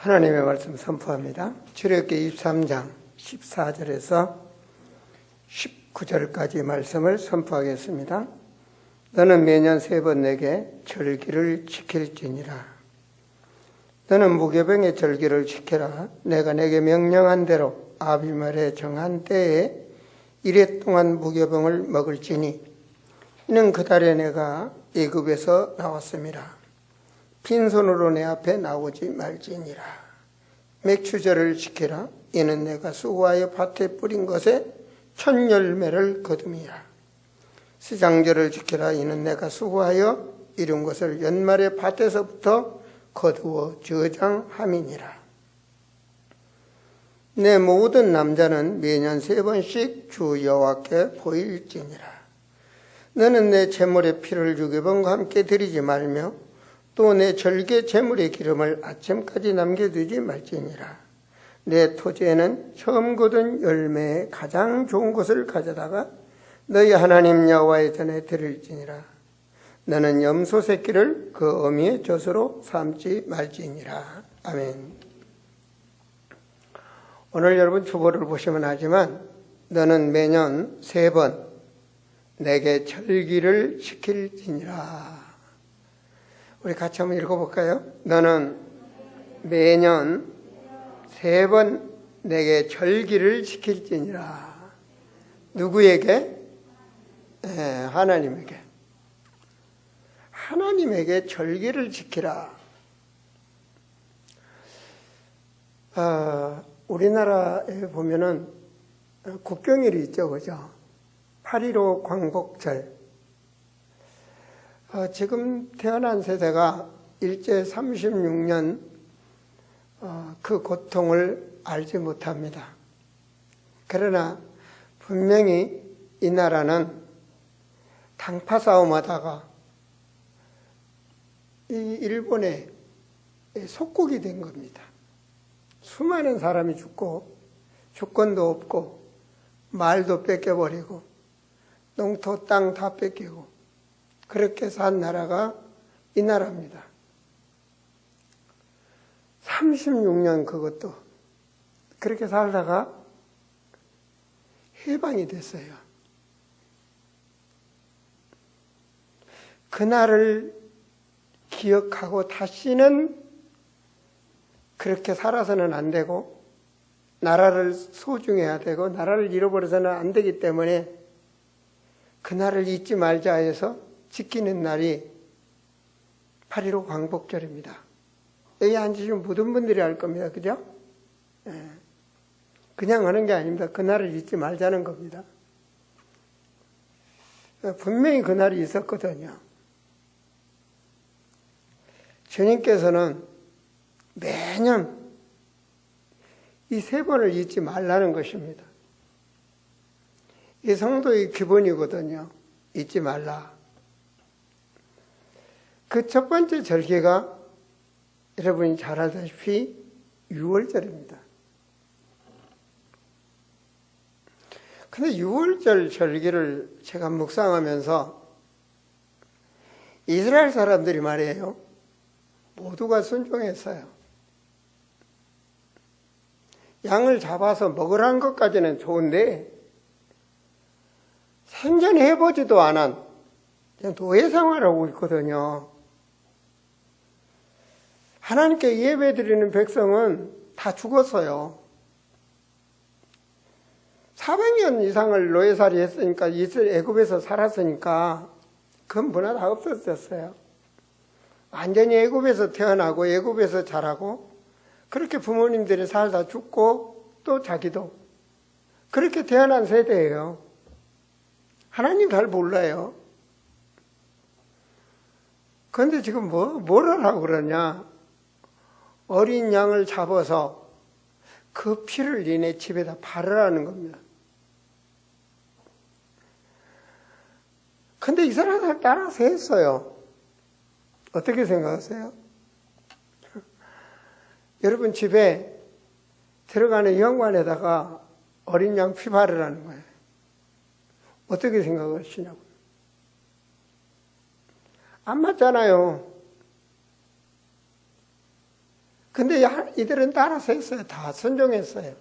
하나님의 말씀 선포합니다. 출애굽기 23장 14절에서 19절까지 말씀을 선포하겠습니다. 너는 매년 3번 내게 절기를 지킬지니라. 너는 무교병의 절기를 지켜라. 내가 내게 명령한 대로 아비말에 정한 때에 이래 동안 무교병을 먹을지니 이는 그 달에 내가 애굽에서 나왔음이라. 빈손으로 내 앞에 나오지 말지니라. 맥추절을 지키라. 이는 내가 수고하여 밭에 뿌린 것에 첫 열매를 거둠이라. 시장절을 지키라. 이는 내가 수고하여 이룬 것을 연말에 밭에서부터 거두어 저장함이니라. 내 모든 남자는 매년 3번씩 주 여호와께 보일지니라. 너는 내 제물의 피를 유괴범과 함께 드리지 말며 또 내 절개 제물의 기름을 아침까지 남겨두지 말지니라. 내 토지에는 처음 거둔 열매의 가장 좋은 것을 가져다가 너희 하나님 여호와의 전에 드릴지니라. 너는 염소 새끼를 그 어미의 젖으로 삼지 말지니라. 아멘. 오늘 여러분 주보를 보시면 알지만 너는 매년 3번 내게 절기를 지킬지니라. 우리 같이 한번 읽어볼까요? 너는 매년 3번 내게 절기를 지킬지니라. 누구에게? 하나님에게. 하나님에게 절기를 지키라. 우리나라에 보면은 국경일이 있죠, 그죠? 8.15 광복절. 지금 태어난 세대가 일제 36년 그 고통을 알지 못합니다. 그러나 분명히 이 나라는 당파 싸움하다가 이 일본의 속국이 된 겁니다. 수많은 사람이 죽고 주권도 없고 말도 뺏겨버리고 농토 땅 다 뺏기고 그렇게 산 나라가 이 나라입니다. 36년 그것도 그렇게 살다가 해방이 됐어요. 그날을 기억하고 다시는 그렇게 살아서는 안 되고 나라를 소중해야 되고 나라를 잃어버려서는 안 되기 때문에 그날을 잊지 말자 해서 지키는 날이 8.15 광복절입니다. 여기 앉으신 모든 분들이 알 겁니다. 그죠? 그냥 하는 게 아닙니다. 그날을 잊지 말자는 겁니다. 분명히 그날이 있었거든요. 주님께서는 매년 이 3번을 잊지 말라는 것입니다. 이 성도의 기본이거든요. 잊지 말라. 그 첫 번째 절기가 여러분이 잘 알다시피 6월절입니다. 근데 6월절 절기를 제가 묵상하면서 이스라엘 사람들이 말이에요. 모두가 순종했어요. 양을 잡아서 먹으라는 것까지는 좋은데 생전해보지도 않은 노예 생활하고 있거든요. 하나님께 예배드리는 백성은 다 죽었어요. 400년 이상을 노예살이 했으니까 애굽에서 살았으니까 그 문화 다 없어졌어요. 완전히 애굽에서 태어나고 애굽에서 자라고 그렇게 부모님들이 살다 죽고 또 자기도 그렇게 태어난 세대예요. 하나님 잘 몰라요. 그런데 지금 뭘 하라고 그러냐? 어린 양을 잡아서 그 피를 니네 집에다 바르라는 겁니다. 근데 이스라엘 따라서 했어요. 어떻게 생각하세요? 여러분 집에 들어가는 현관에다가 어린 양 피 바르라는 거예요. 어떻게 생각하시냐고요? 안 맞잖아요. 근데 이들은 따라서 했어요. 다 순종했어요.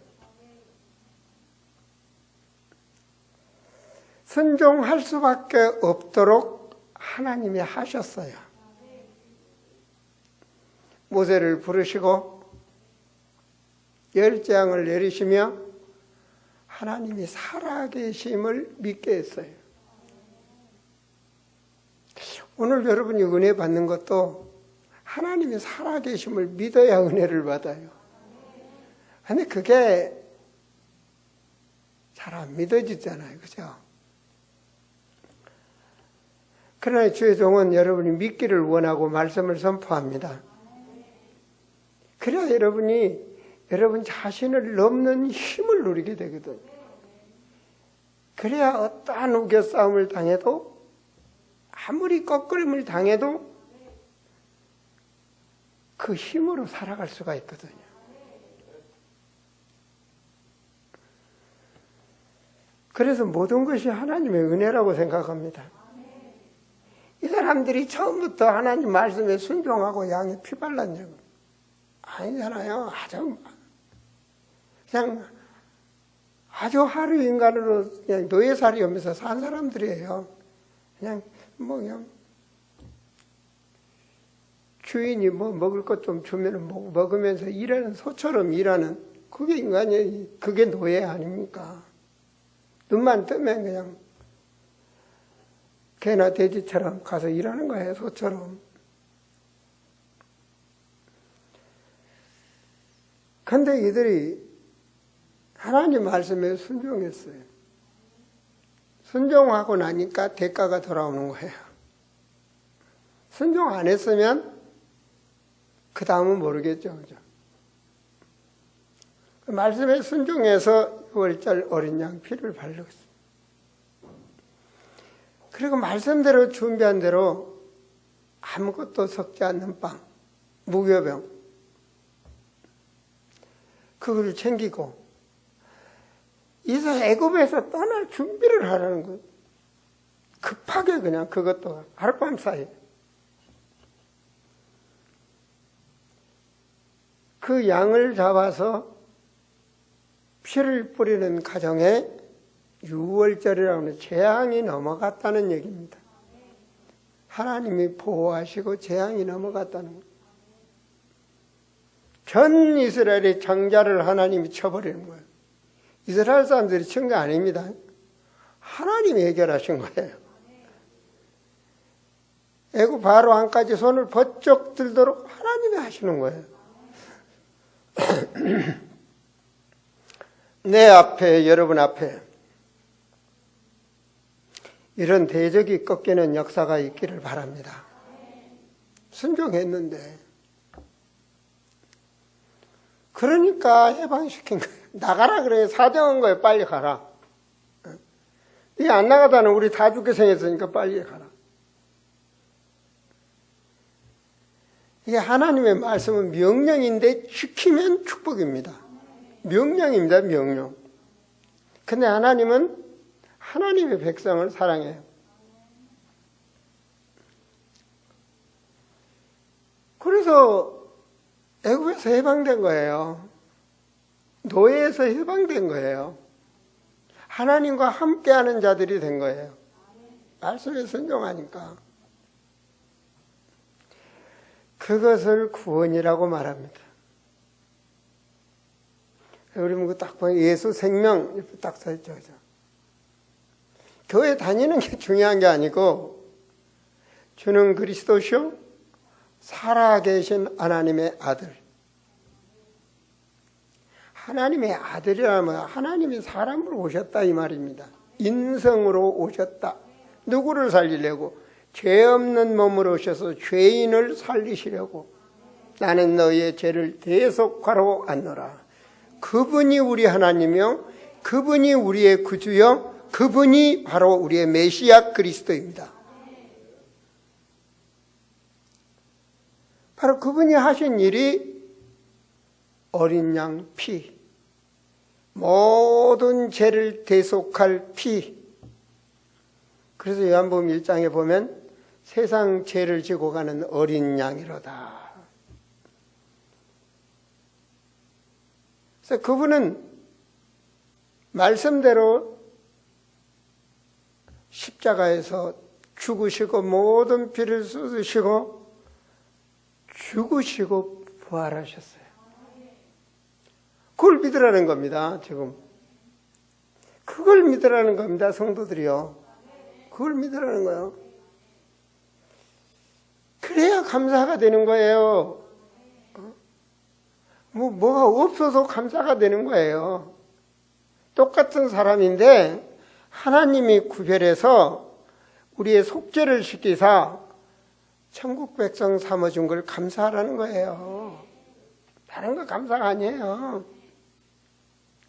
순종할 수밖에 없도록 하나님이 하셨어요. 모세를 부르시고 열재앙을 내리시며 하나님이 살아계심을 믿게 했어요. 오늘 여러분이 은혜 받는 것도 하나님이 살아계심을 믿어야 은혜를 받아요. 근데 그게 잘 안 믿어지잖아요. 그죠? 그러나 주의 종은 여러분이 믿기를 원하고 말씀을 선포합니다. 그래야 여러분 자신을 넘는 힘을 누리게 되거든요. 그래야 어떠한 우겨싸움을 당해도 아무리 꺾으림을 당해도 그 힘으로 살아갈 수가 있거든요. 그래서 모든 것이 하나님의 은혜라고 생각합니다. 이 사람들이 처음부터 하나님 말씀에 순종하고 양에 피 발랐냐고. 아니잖아요. 그냥 아주 하루 인간으로 그냥 노예살이하면서 산 사람들이에요. 그냥 주인이 먹을 것 좀 주면 먹으면서 일하는 소처럼 일하는 그게 인간이에요. 그게 노예 아닙니까? 눈만 뜨면 그냥 개나 돼지처럼 가서 일하는 거예요. 소처럼. 근데 이들이 하나님 말씀에 순종했어요. 순종하고 나니까 대가가 돌아오는 거예요. 순종 안 했으면 그 다음은 모르겠죠. 그죠? 그 말씀에 순종해서 6월절 어린 양 피를 바르겠습니다. 그리고 말씀대로 준비한 대로 아무것도 섞지 않는 빵, 무교병 그걸 챙기고 이제 애굽에서 떠날 준비를 하라는 거예요. 급하게 그냥 그것도 하룻밤 사이에 그 양을 잡아서 피를 뿌리는 가정에 6월절이라고 하는 재앙이 넘어갔다는 얘기입니다. 하나님이 보호하시고 재앙이 넘어갔다는 거예요. 전 이스라엘의 장자를 하나님이 쳐버리는 거예요. 이스라엘 사람들이 친 게 아닙니다. 하나님이 해결하신 거예요. 애굽 바로 왕까지 손을 번쩍 들도록 하나님이 하시는 거예요. 내 앞에, 여러분 앞에 이런 대적이 꺾이는 역사가 있기를 바랍니다. 순종했는데 그러니까 해방시킨 거예요. 나가라 그래. 사정한 거예요. 빨리 가라. 이 안 나가다는 우리 다 죽게 생겼으니까 빨리 가라. 이게 하나님의 말씀은 명령인데 지키면 축복입니다. 명령입니다. 명령. 근데 하나님은 하나님의 백성을 사랑해요. 그래서 애굽에서 해방된 거예요. 노예에서 해방된 거예요. 하나님과 함께하는 자들이 된 거예요. 말씀에 순종하니까. 그것을 구원이라고 말합니다. 우리 뭐 딱 보면 예수 생명 이렇게 딱 써있죠. 교회 다니는 게 중요한 게 아니고 주는 그리스도시요 살아계신 하나님의 아들. 하나님의 아들이라면 하나님이 사람으로 오셨다 이 말입니다. 인성으로 오셨다. 누구를 살리려고? 죄 없는 몸으로 오셔서 죄인을 살리시려고. 나는 너희의 죄를 대속하러 왔노라. 그분이 우리 하나님이요 그분이 우리의 구주요 그분이 바로 우리의 메시아 그리스도입니다. 바로 그분이 하신 일이 어린 양 피, 모든 죄를 대속할 피. 그래서 요한복음 1장에 보면 세상 죄를 지고 가는 어린 양이로다. 그래서 그분은 말씀대로 십자가에서 죽으시고 모든 피를 쏟으시고 죽으시고 부활하셨어요. 그걸 믿으라는 겁니다. 지금 그걸 믿으라는 겁니다. 성도들이요. 그걸 믿으라는 거예요. 그래야 감사가 되는 거예요. 뭐가 없어서 감사가 되는 거예요. 똑같은 사람인데 하나님이 구별해서 우리의 속죄를 시키사 천국 백성 삼아준 걸 감사하라는 거예요. 다른 거 감사가 아니에요.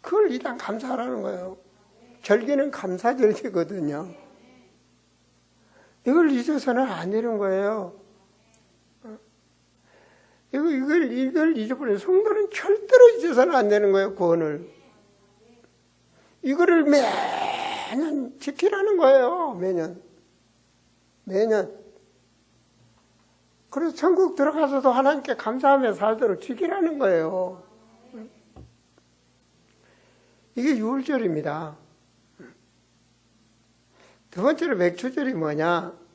그걸 일단 감사하라는 거예요. 절기는 감사절기거든요. 이걸 잊어서는 안 되는 거예요. 이걸 잊어버려요. 성도는 절대로 잊어서는 안 되는 거예요. 구원을. 이거를 매년 지키라는 거예요. 매년. 그래서 천국 들어가서도 하나님께 감사하며 살도록 지키라는 거예요. 이게 유월절입니다. 두 번째로 맥추절이 뭐냐?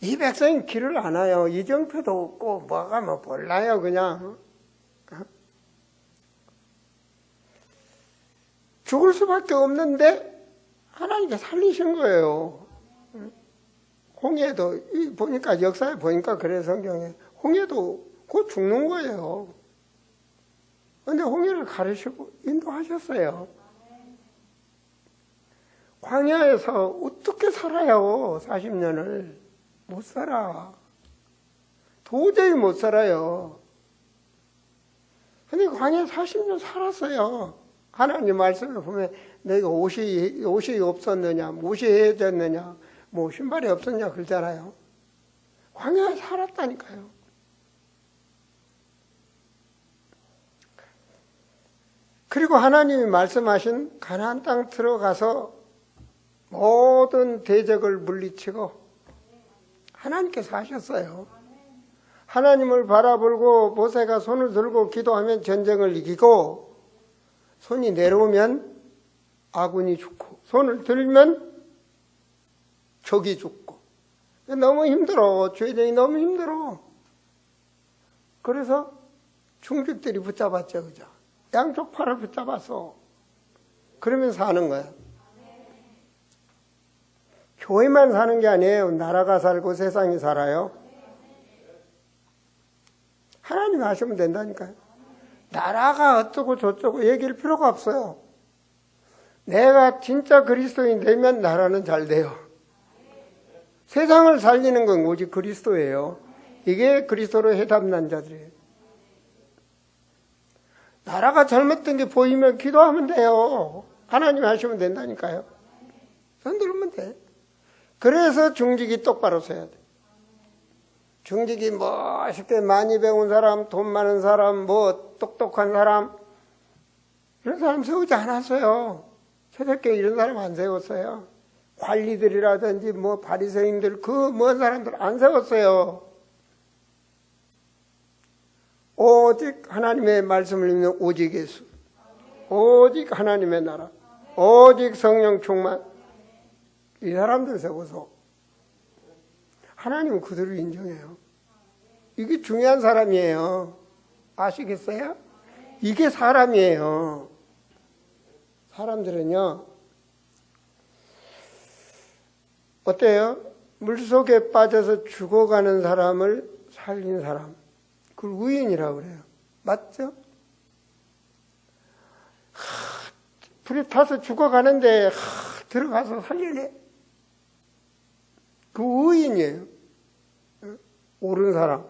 이 백성이 길을 안 와요. 이정표도 없고 뭐가 몰라요. 그냥 죽을 수밖에 없는데 하나님께 살리신 거예요. 홍해도 보니까 역사에 보니까 그래 성경에 홍해도 곧 죽는 거예요. 그런데 홍해를 가르치고 인도하셨어요. 광야에서 어떻게 살아요? 40년을 못 살아. 도저히 못 살아요. 근데 광야 40년 살았어요. 하나님 말씀을 보면 내가 옷이 없었느냐, 무시해졌느냐, 뭐 신발이 없었냐 그러잖아요. 광야에 살았다니까요. 그리고 하나님이 말씀하신 가나안 땅 들어가서 모든 대적을 물리치고 하나님께서 하셨어요. 하나님을 바라보고 모세가 손을 들고 기도하면 전쟁을 이기고 손이 내려오면 아군이 죽고 손을 들면 적이 죽고 너무 힘들어. 죄정이 너무 힘들어. 그래서 중직들이 붙잡았죠. 그죠? 양쪽 팔을 붙잡았어. 그러면서 사는 거야. 교회만 사는 게 아니에요. 나라가 살고 세상이 살아요. 하나님이 하시면 된다니까요. 나라가 어쩌고 저쩌고 얘기할 필요가 없어요. 내가 진짜 그리스도인 되면 나라는 잘 돼요. 세상을 살리는 건 오직 그리스도예요. 이게 그리스도로 해답난 자들이에요. 나라가 잘못된 게 보이면 기도하면 돼요. 하나님이 하시면 된다니까요. 손 들면 돼. 그래서 중직이 똑바로 서야 돼. 중직이 멋있게 많이 배운 사람, 돈 많은 사람, 뭐 똑똑한 사람 이런 사람 세우지 않았어요. 초대교회 이런 사람 안 세웠어요. 관리들이라든지 뭐 바리새인들 그 먼 사람들 안 세웠어요. 오직 하나님의 말씀을 읽는 오직 예수, 오직 하나님의 나라, 오직 성령 충만 이 사람들 세워서 하나님은 그들을 인정해요. 이게 중요한 사람이에요. 아시겠어요? 이게 사람이에요. 사람들은요 어때요? 물속에 빠져서 죽어가는 사람을 살린 사람 그걸 의인이라고 그래요. 맞죠? 불에 타서 죽어가는데 들어가서 살리네. 그 의인이에요. 옳은 사람.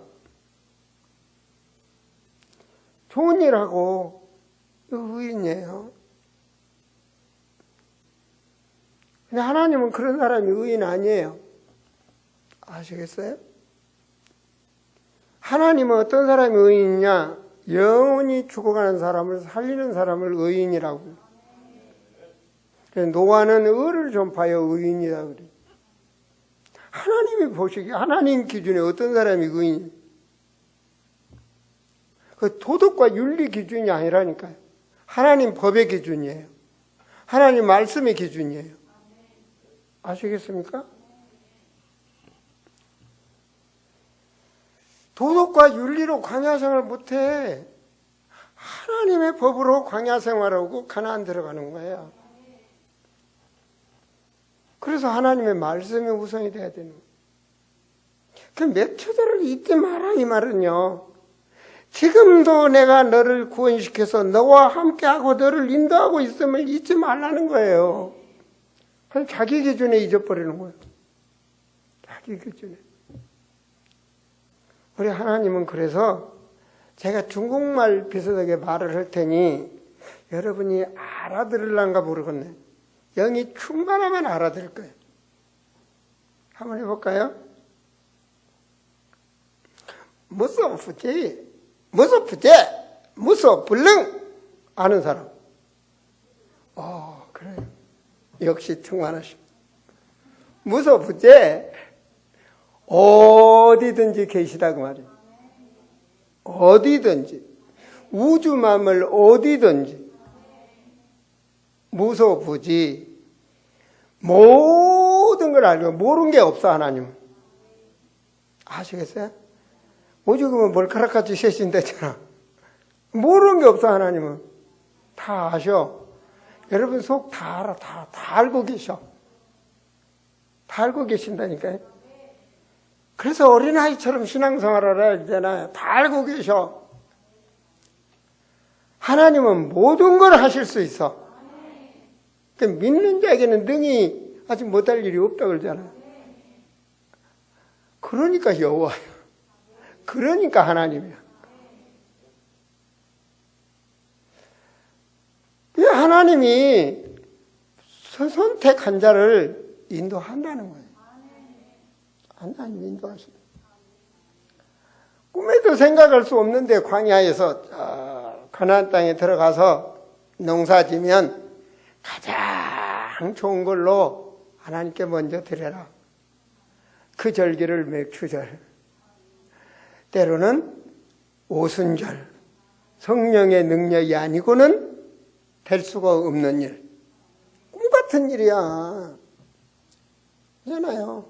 좋은 일하고 의인이에요. 근데 하나님은 그런 사람이 의인 아니에요. 아시겠어요? 하나님은 어떤 사람이 의인이냐? 영원히 죽어가는 사람을 살리는 사람을 의인이라고. 그래서 노아는 의를 전파하여 의인이라고 그래요. 하나님이 보시기에 하나님 기준에 어떤 사람이 의인이에요? 그 도덕과 윤리 기준이 아니라니까요. 하나님 법의 기준이에요. 하나님 말씀의 기준이에요. 아시겠습니까? 도덕과 윤리로 광야생활 못해. 하나님의 법으로 광야생활하고 가나안 들어가는 거예요. 그래서 하나님의 말씀이 우선이 돼야 되는 거예요. 그 몇 초대를 잊지 마라 이 말은요. 지금도 내가 너를 구원시켜서 너와 함께하고 너를 인도하고 있음을 잊지 말라는 거예요. 자기 기준에 잊어버리는 거예요. 자기 기준에. 우리 하나님은 그래서 제가 중국말 비슷하게 말을 할 테니 여러분이 알아들을란가 모르겠네. 영이 충만하면 알아들을 거예요. 한번 해볼까요? 무섭지, 무섭불능 아는 사람. 그래요. 역시 충만하십니다. 무섭지, 어디든지 계시다고 말이에요. 어디든지. 우주만물 어디든지. 무소부지. 모든 걸 알고 모르는 게 없어 하나님은. 아시겠어요? 오죽하면 머리카락같이 셋인데잖아. 모르는 게 없어 하나님은. 다 아셔. 여러분 속 다 알아. 다 알고 계셔. 다 알고 계신다니까요. 그래서 어린아이처럼 신앙생활을 해야 되잖아요. 다 알고 계셔. 하나님은 모든 걸 하실 수 있어. 믿는 자에게는 능히 아직 못할 일이 없다 그러잖아요. 그러니까 여호와예요. 그러니까 하나님이야. 하나님이 선택한 자를 인도한다는 거예요. 하나님 인도하십니다. 꿈에도 생각할 수 없는데 광야에서 가나안 땅에 들어가서 농사지면 가장 좋은 걸로 하나님께 먼저 드려라. 그 절기를 맥추절, 때로는 오순절, 성령의 능력이 아니고는 될 수가 없는 일. 꿈 같은 일이야. 그렇잖아요.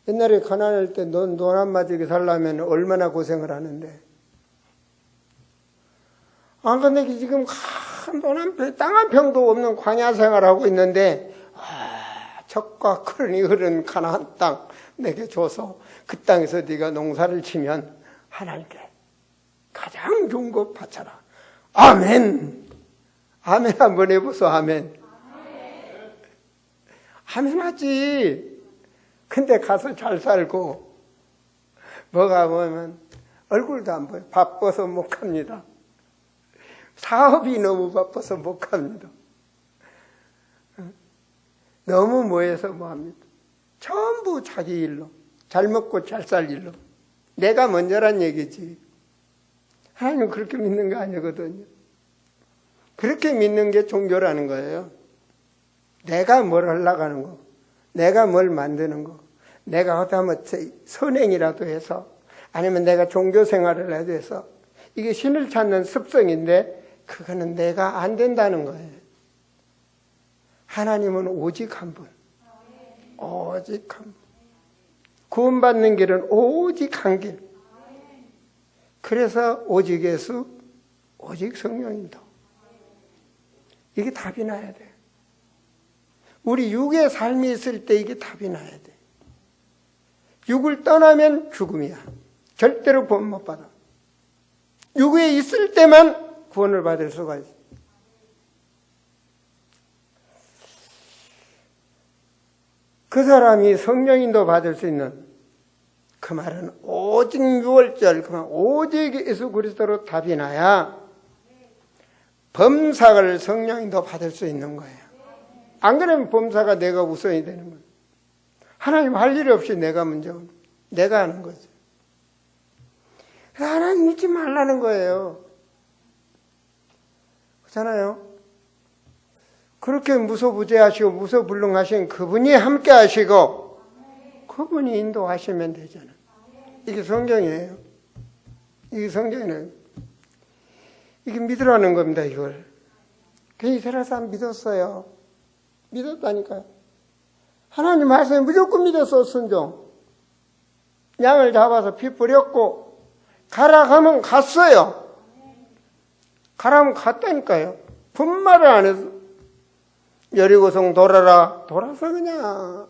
옛날에 가난할 때 논 한 마디에 살려면 얼마나 고생을 하는데. 근데 지금 땅 한 평도 없는 광야 생활하고 있는데, 적과 끓으니 흐른 가나안 땅 내게 줘서 그 땅에서 네가 농사를 치면 하나님께 가장 좋은 거 바쳐라. 아멘. 아멘 한번 해보소. 아멘. 아멘 하지. 근데 가서 잘 살고 뭐가 보면 얼굴도 안 보여. 바빠서 못 갑니다. 사업이 너무 바빠서 못 갑니다. 너무 뭐해서 뭐합니다. 전부 자기 일로, 잘 먹고 잘 살 일로. 내가 먼저란 얘기지. 하나님 그렇게 믿는 거 아니거든요. 그렇게 믿는 게 종교라는 거예요. 내가 뭘 하려고 하는 거, 내가 뭘 만드는 거, 내가 하다못해 선행이라도 해서, 아니면 내가 종교 생활을 해도 해서, 이게 신을 찾는 습성인데 그거는 내가 안 된다는 거예요. 하나님은 오직 한 분. 오직 한 분. 구원받는 길은 오직 한 길. 그래서 오직 예수, 오직 성령인도. 이게 답이 나야 돼. 우리 육의 삶이 있을 때 이게 답이 나야 돼. 육을 떠나면 죽음이야. 절대로 구원 못 받아. 육에 있을 때만 구원을 받을 수가 있어. 그 사람이 성령인도 받을 수 있는 그 말은 오직 유월절, 그 말 오직 예수 그리스도로 답이 나야 범사를 성령인도 받을 수 있는 거예요. 안 그러면 범사가 내가 우선이 되는 거예요. 하나님 할 일이 없이 내가 먼저, 내가 하는 거죠. 하나님 믿지 말라는 거예요. 그렇잖아요. 그렇게 무소부재하시고 무소불능하신 그분이 함께 하시고 그분이 인도하시면 되잖아요. 이게 성경이에요. 이게 성경이에요. 이게 믿으라는 겁니다, 이걸. 그 이스라엘 사람 믿었어요. 믿었다니까요. 하나님 말씀에 무조건 믿었어, 순종. 양을 잡아서 피 뿌렸고, 가라 하면 갔어요. 가라면 갔다니까요. 분말을 안 해서. 여리고성 돌아라. 돌아서 그냥.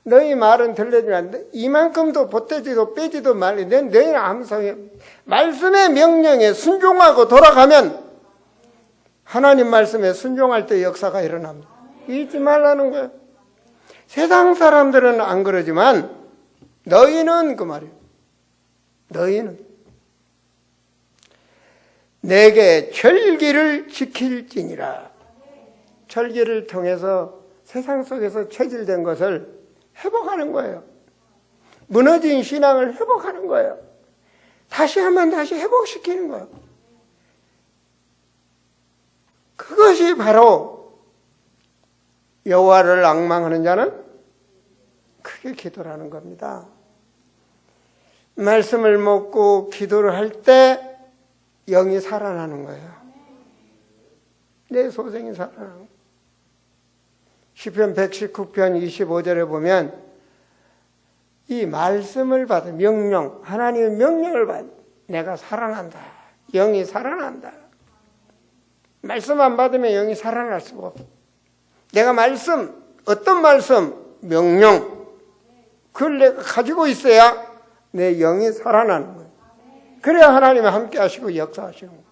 너희 말은 들려주면 안 돼. 이만큼도 보태지도 빼지도 말래. 너희는 아무 소용. 말씀의 명령에 순종하고 돌아가면 하나님 말씀에 순종할 때 역사가 일어납니다. 잊지 말라는 거예요. 세상 사람들은 안 그러지만 너희는 그 말이에요. 너희는 내게 절기를 지킬지니라. 절기를 통해서 세상 속에서 체질된 것을 회복하는 거예요. 무너진 신앙을 회복하는 거예요. 다시 한번 다시 회복시키는 거예요. 그것이 바로 여호와를 앙망하는 자는 크게 기도라는 겁니다. 말씀을 먹고 기도를 할 때 영이 살아나는 거예요. 내 소생이 살아나는 거예요. 시편 119편 25절에 보면 이 말씀을 받아 명령, 하나님의 명령을 받아 내가 살아난다. 영이 살아난다. 말씀 안 받으면 영이 살아날 수가 없어. 내가 말씀, 어떤 말씀? 명령. 그걸 내가 가지고 있어야 내 영이 살아나는 거예요. 그래야 하나님이 함께 하시고 역사하시는 거예요.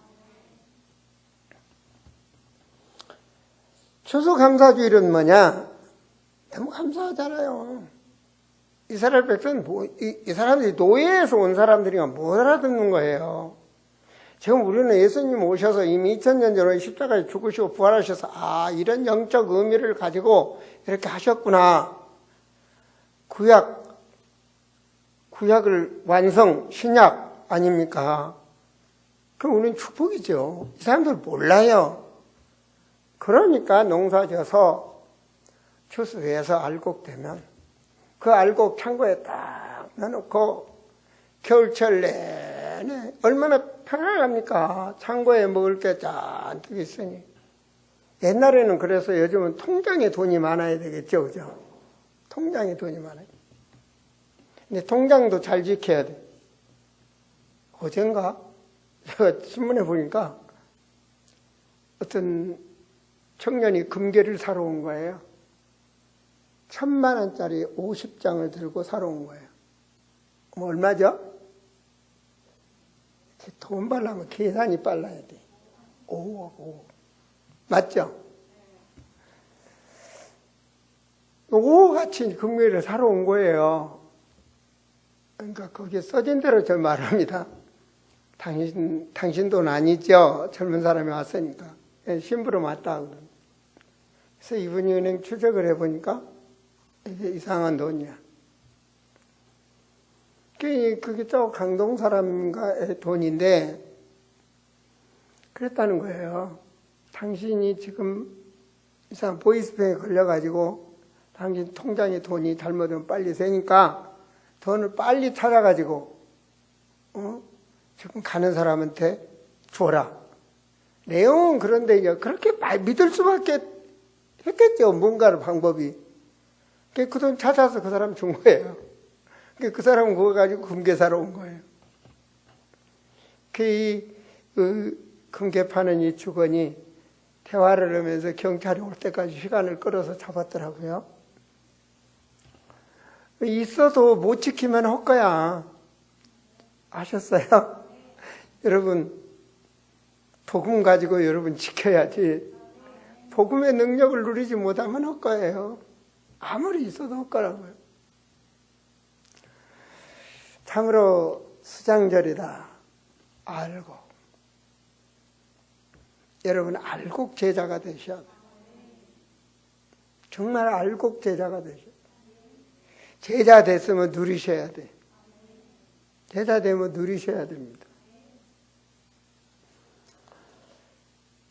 추수감사주일은 뭐냐? 너무 감사하잖아요. 이스라엘 백성은 이 사람들이 노예에서 온 사람들이 못 알아듣는 거예요. 지금 우리는 예수님 오셔서 이미 2000년 전에 십자가에 죽으시고 부활하셔서 이런 영적 의미를 가지고 이렇게 하셨구나. 구약을 완성, 신약 아닙니까? 그럼 우리는 축복이죠. 이 사람들 몰라요. 그러니까 농사 져서 추수해서 알곡되면 그 알곡 창고에 딱 넣어놓고 겨울철 내내 얼마나 편안합니까? 창고에 먹을 게 잔뜩 있으니. 옛날에는 그래서 요즘은 통장에 돈이 많아야 되겠죠, 그죠? 통장에 돈이 많아요. 근데 통장도 잘 지켜야 돼. 어젠가 제가 신문에 보니까 어떤 청년이 금괴를 사러 온 거예요. 1000만 원짜리 50장을 들고 사러 온 거예요. 얼마죠? 돈 벌려면 계산이 빨라야 돼. 5억. 맞죠? 5억어치 금괴를 사러 온 거예요. 그러니까 거기에 써진 대로 저 말합니다. 당신 돈 아니죠? 젊은 사람이 왔으니까. 심부름 왔다. 그래서 이분이 은행 추적을 해보니까 이게 이상한 돈이야. 그게 저 강동 사람과의 돈인데 그랬다는 거예요. 당신이 지금 이상 보이스펜에 걸려가지고 당신 통장에 돈이 잘못하면 빨리 새니까 돈을 빨리 찾아가지고 지금 가는 사람한테 줘라. 내용은 그런데 그렇게 많이 믿을 수밖에 했겠죠. 뭔가를 방법이. 그 돈 찾아서 그 사람 준 거예요. 그 사람은 그거 가지고 금괴 사러 온 거예요. 금괴 파는 이 직원이 대화를 하면서 경찰이 올 때까지 시간을 끌어서 잡았더라고요. 있어도 못 지키면 헛거야. 아셨어요? 여러분, 복음 가지고 여러분 지켜야지. 복음의 능력을 누리지 못하면 헛거예요. 아무리 있어도 헛거라고요. 참으로 수장절이다. 알고. 여러분 알곡 제자가 되셔야 돼요. 정말 알곡 제자가 되셔야 돼요. 제자 됐으면 누리셔야 돼. 제자 되면 누리셔야 됩니다.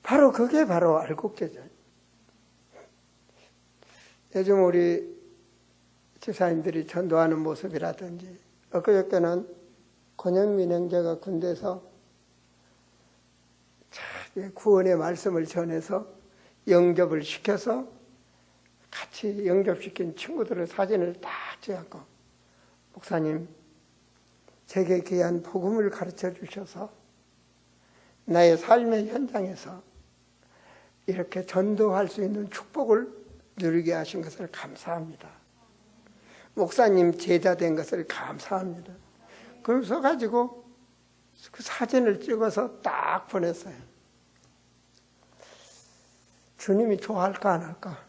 바로 그게 바로 알곡 제자예요. 요즘 우리 집사님들이 전도하는 모습이라든지 엊그저께는 권영민 형제가 군대에서 구원의 말씀을 전해서 영접을 시켜서 같이 영접시킨 친구들의 사진을 딱 찍었고, 목사님, 제게 귀한 복음을 가르쳐 주셔서 나의 삶의 현장에서 이렇게 전도할 수 있는 축복을 누리게 하신 것을 감사합니다. 목사님 제자 된 것을 감사합니다. 그러면서 가지고 그 사진을 찍어서 딱 보냈어요. 주님이 좋아할까 안 할까?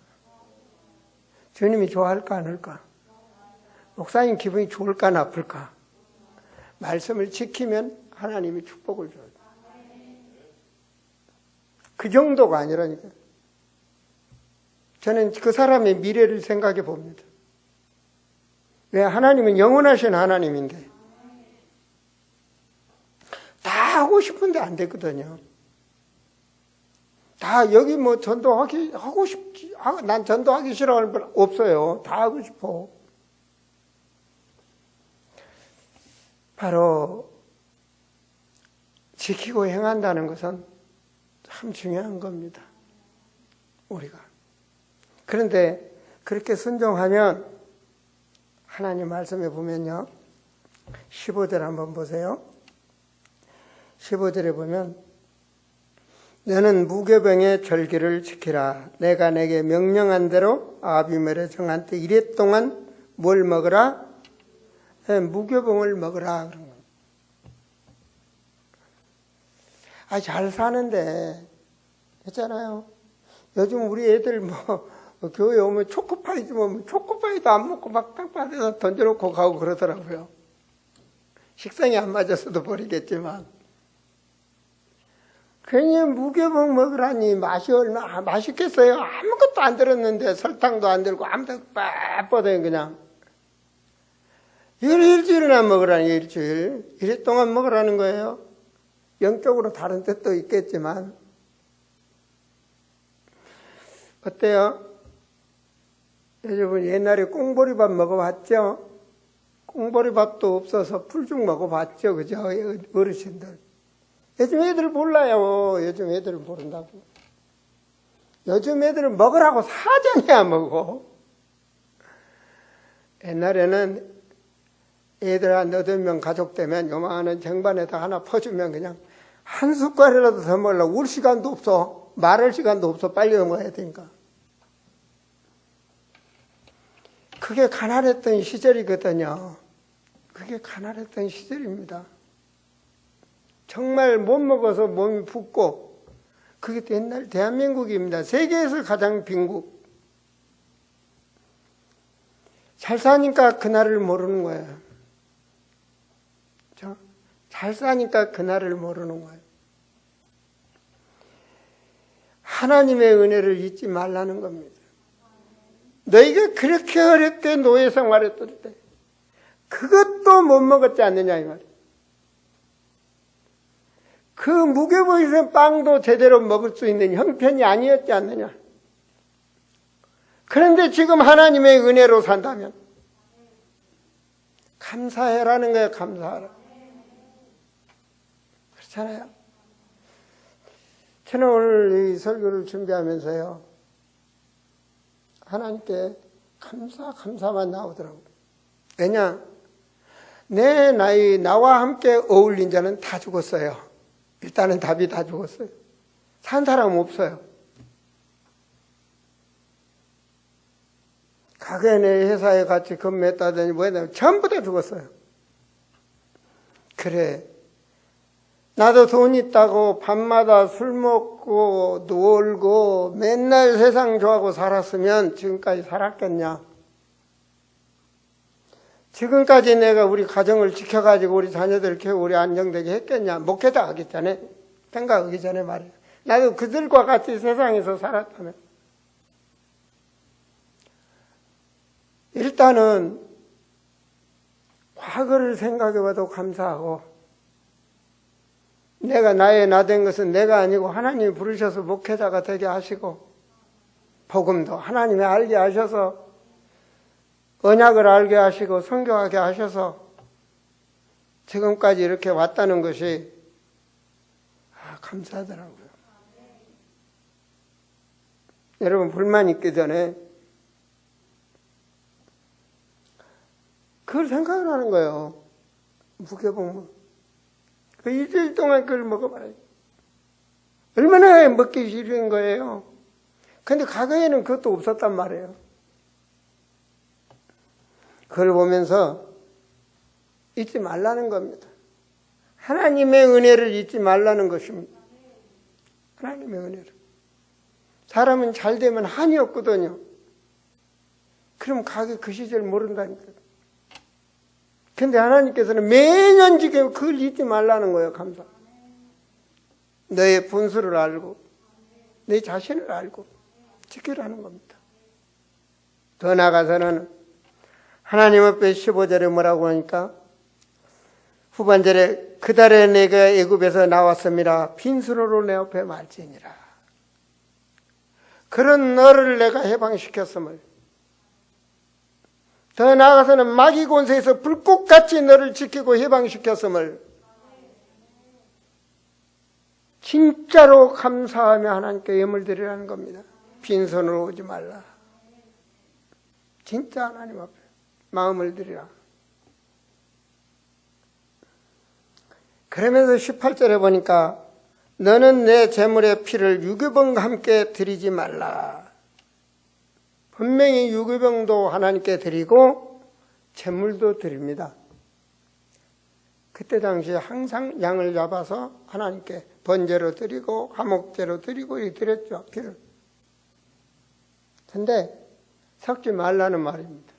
주님이 좋아할까 안 할까? 목사님 기분이 좋을까 나쁠까? 말씀을 지키면 하나님이 축복을 줘요. 그 정도가 아니라니까요. 저는 그 사람의 미래를 생각해 봅니다. 왜? 하나님은 영원하신 하나님인데 다 하고 싶은데 안 되거든요. 다 여기 뭐 하고 싶지, 난 전도하기 싫어하는 분 없어요. 다 하고 싶어. 바로 지키고 행한다는 것은 참 중요한 겁니다. 우리가. 그런데 그렇게 순종하면 하나님 말씀에 보면요. 15절 한번 보세요. 15절에 보면 너는 무교병의 절기를 지키라. 내가 내게 명령한 대로 아비멜의 정한테 이래 동안 뭘 먹으라? 무교병을 먹으라. 그런 거예요. 잘 사는데 했잖아요. 요즘 우리 애들 교회 오면 초코파이 주면 초코파이도 안 먹고 막 땅바닥에서 던져놓고 가고 그러더라고요. 식성이 안 맞아서도 버리겠지만. 괜히 무교병 먹으라니 맛이 얼마나 맛있겠어요. 아무것도 안 들었는데 설탕도 안 들고 아무것도 빡 그냥. 일주일이나 먹으라니 일주일. 일일 동안 먹으라는 거예요. 영적으로 다른 뜻도 있겠지만. 어때요? 여러분 옛날에 꽁보리밥 먹어봤죠? 꽁보리밥도 없어서 풀죽 먹어봤죠? 그죠? 어르신들. 요즘 애들 몰라요. 요즘 애들은 모른다고. 요즘 애들은 먹으라고 사전해야 먹어. 옛날에는 애들 한 8명 가족 되면 요만한 쟁반에다 하나 퍼주면 그냥 한 숟갈이라도 더 먹으려고 울 시간도 없어. 말할 시간도 없어. 빨리 먹어야 되니까. 그게 가난했던 시절이거든요. 그게 가난했던 시절입니다. 정말 못 먹어서 몸이 붓고, 그게 옛날 대한민국입니다. 세계에서 가장 빈국. 잘 사니까 그날을 모르는 거예요. 잘 사니까 그날을 모르는 거예요. 하나님의 은혜를 잊지 말라는 겁니다. 너희가 그렇게 어렵게 노예 생활했을 때 그것도 못 먹었지 않느냐 이 말이에요. 그 무교보이선 빵도 제대로 먹을 수 있는 형편이 아니었지 않느냐. 그런데 지금 하나님의 은혜로 산다면 감사해라는 거예요. 감사하라. 그렇잖아요. 저는 오늘 이 설교를 준비하면서요, 하나님께 감사만 나오더라고요. 왜냐? 내 나이, 나와 함께 어울린 자는 다 죽었어요. 일단은 답이 다 죽었어요. 산 사람은 없어요. 가게 내 회사에 같이 근무했다더니 뭐냐, 전부 다 죽었어요. 그래. 나도 돈 있다고 밤마다 술 먹고 놀고 맨날 세상 좋아하고 살았으면 지금까지 살았겠냐? 지금까지 내가 우리 가정을 지켜가지고 우리 자녀들 키우고 우리 안정되게 했겠냐? 목회자 하기 전에, 생각하기 전에 말이에요. 나도 그들과 같이 세상에서 살았다면. 일단은 과거를 생각해봐도 감사하고, 내가 나의 나 된 것은 내가 아니고 하나님이 부르셔서 목회자가 되게 하시고, 복음도 하나님이 알게 하셔서, 언약을 알게 하시고 선교하게 하셔서 지금까지 이렇게 왔다는 것이 감사하더라고요. 여러분 불만 있기 전에 그걸 생각을 하는 거예요. 무교복무. 그 일주일 동안 그걸 먹어봐요. 얼마나 먹기 싫은 거예요. 근데 과거에는 그것도 없었단 말이에요. 그걸 보면서 잊지 말라는 겁니다. 하나님의 은혜를 잊지 말라는 것입니다. 하나님의 은혜를. 사람은 잘 되면 한이 없거든요. 그럼 과거 그 시절 모른다니까요. 근데 하나님께서는 매년 지금 그걸 잊지 말라는 거예요. 감사. 너의 분수를 알고 내 자신을 알고 지키라는 겁니다. 더 나아가서는 하나님 앞에 15절에 뭐라고 하니까 후반절에 그달에 내가 애굽에서 나왔음이라 빈손으로 내 앞에 말지니라. 그런 너를 내가 해방시켰음을, 더 나아가서는 마귀 권세에서 불꽃같이 너를 지키고 해방시켰음을 진짜로 감사하며 하나님께 예물 드리라는 겁니다. 빈손으로 오지 말라. 진짜 하나님 앞에 마음을 드리라. 그러면서 18절에 보니까 너는 내 제물의 피를 유교병과 함께 드리지 말라. 분명히 유교병도 하나님께 드리고 제물도 드립니다. 그때 당시에 항상 양을 잡아서 하나님께 번제로 드리고 화목제로 드리고 이렇게 드렸죠. 피를. 근데 섞지 말라는 말입니다.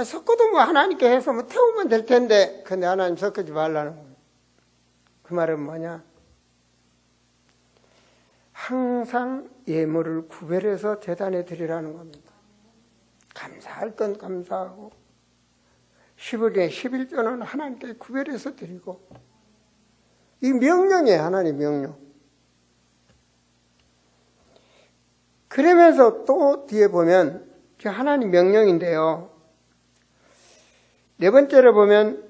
섞어도 뭐 하나님께 해서 뭐 태우면 될 텐데, 근데 하나님 섞지 말라는 거예요. 그 말은 뭐냐? 항상 예물을 구별해서 제단에 드리라는 겁니다. 감사할 건 감사하고 10월에 11조는 하나님께 구별해서 드리고, 이 명령이에요. 하나님 명령. 그러면서 또 뒤에 보면 하나님 명령인데요. 네 번째로 보면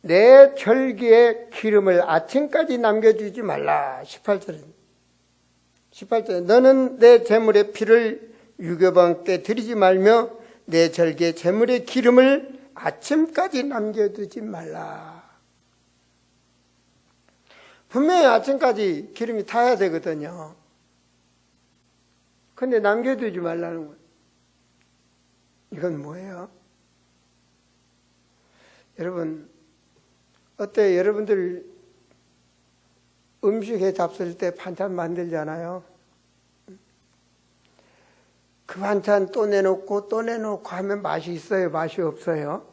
내 절기에 기름을 아침까지 남겨주지 말라. 18절에 너는 내 제물의 피를 유교병께 드리지 말며 내 절기에 제물의 기름을 아침까지 남겨두지 말라. 분명히 아침까지 기름이 타야 되거든요. 근데 남겨두지 말라는 거예요. 이건 뭐예요? 여러분, 어때요? 여러분들 음식에 잡술 때 반찬 만들잖아요. 그 반찬 또 내놓고 또 내놓고 하면 맛이 있어요? 맛이 없어요?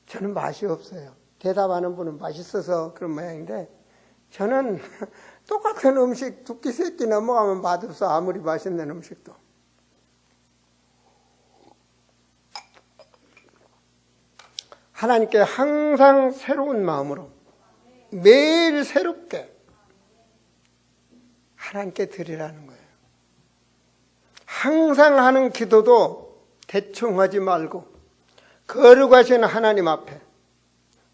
저는 맛이 없어요. 대답하는 분은 맛있어서 그런 모양인데, 저는 똑같은 음식 두 끼 세 끼 넘어가면 맛없어. 아무리 맛있는 음식도. 하나님께 항상 새로운 마음으로 매일 새롭게 하나님께 드리라는 거예요. 항상 하는 기도도 대충 하지 말고 거룩하신 하나님 앞에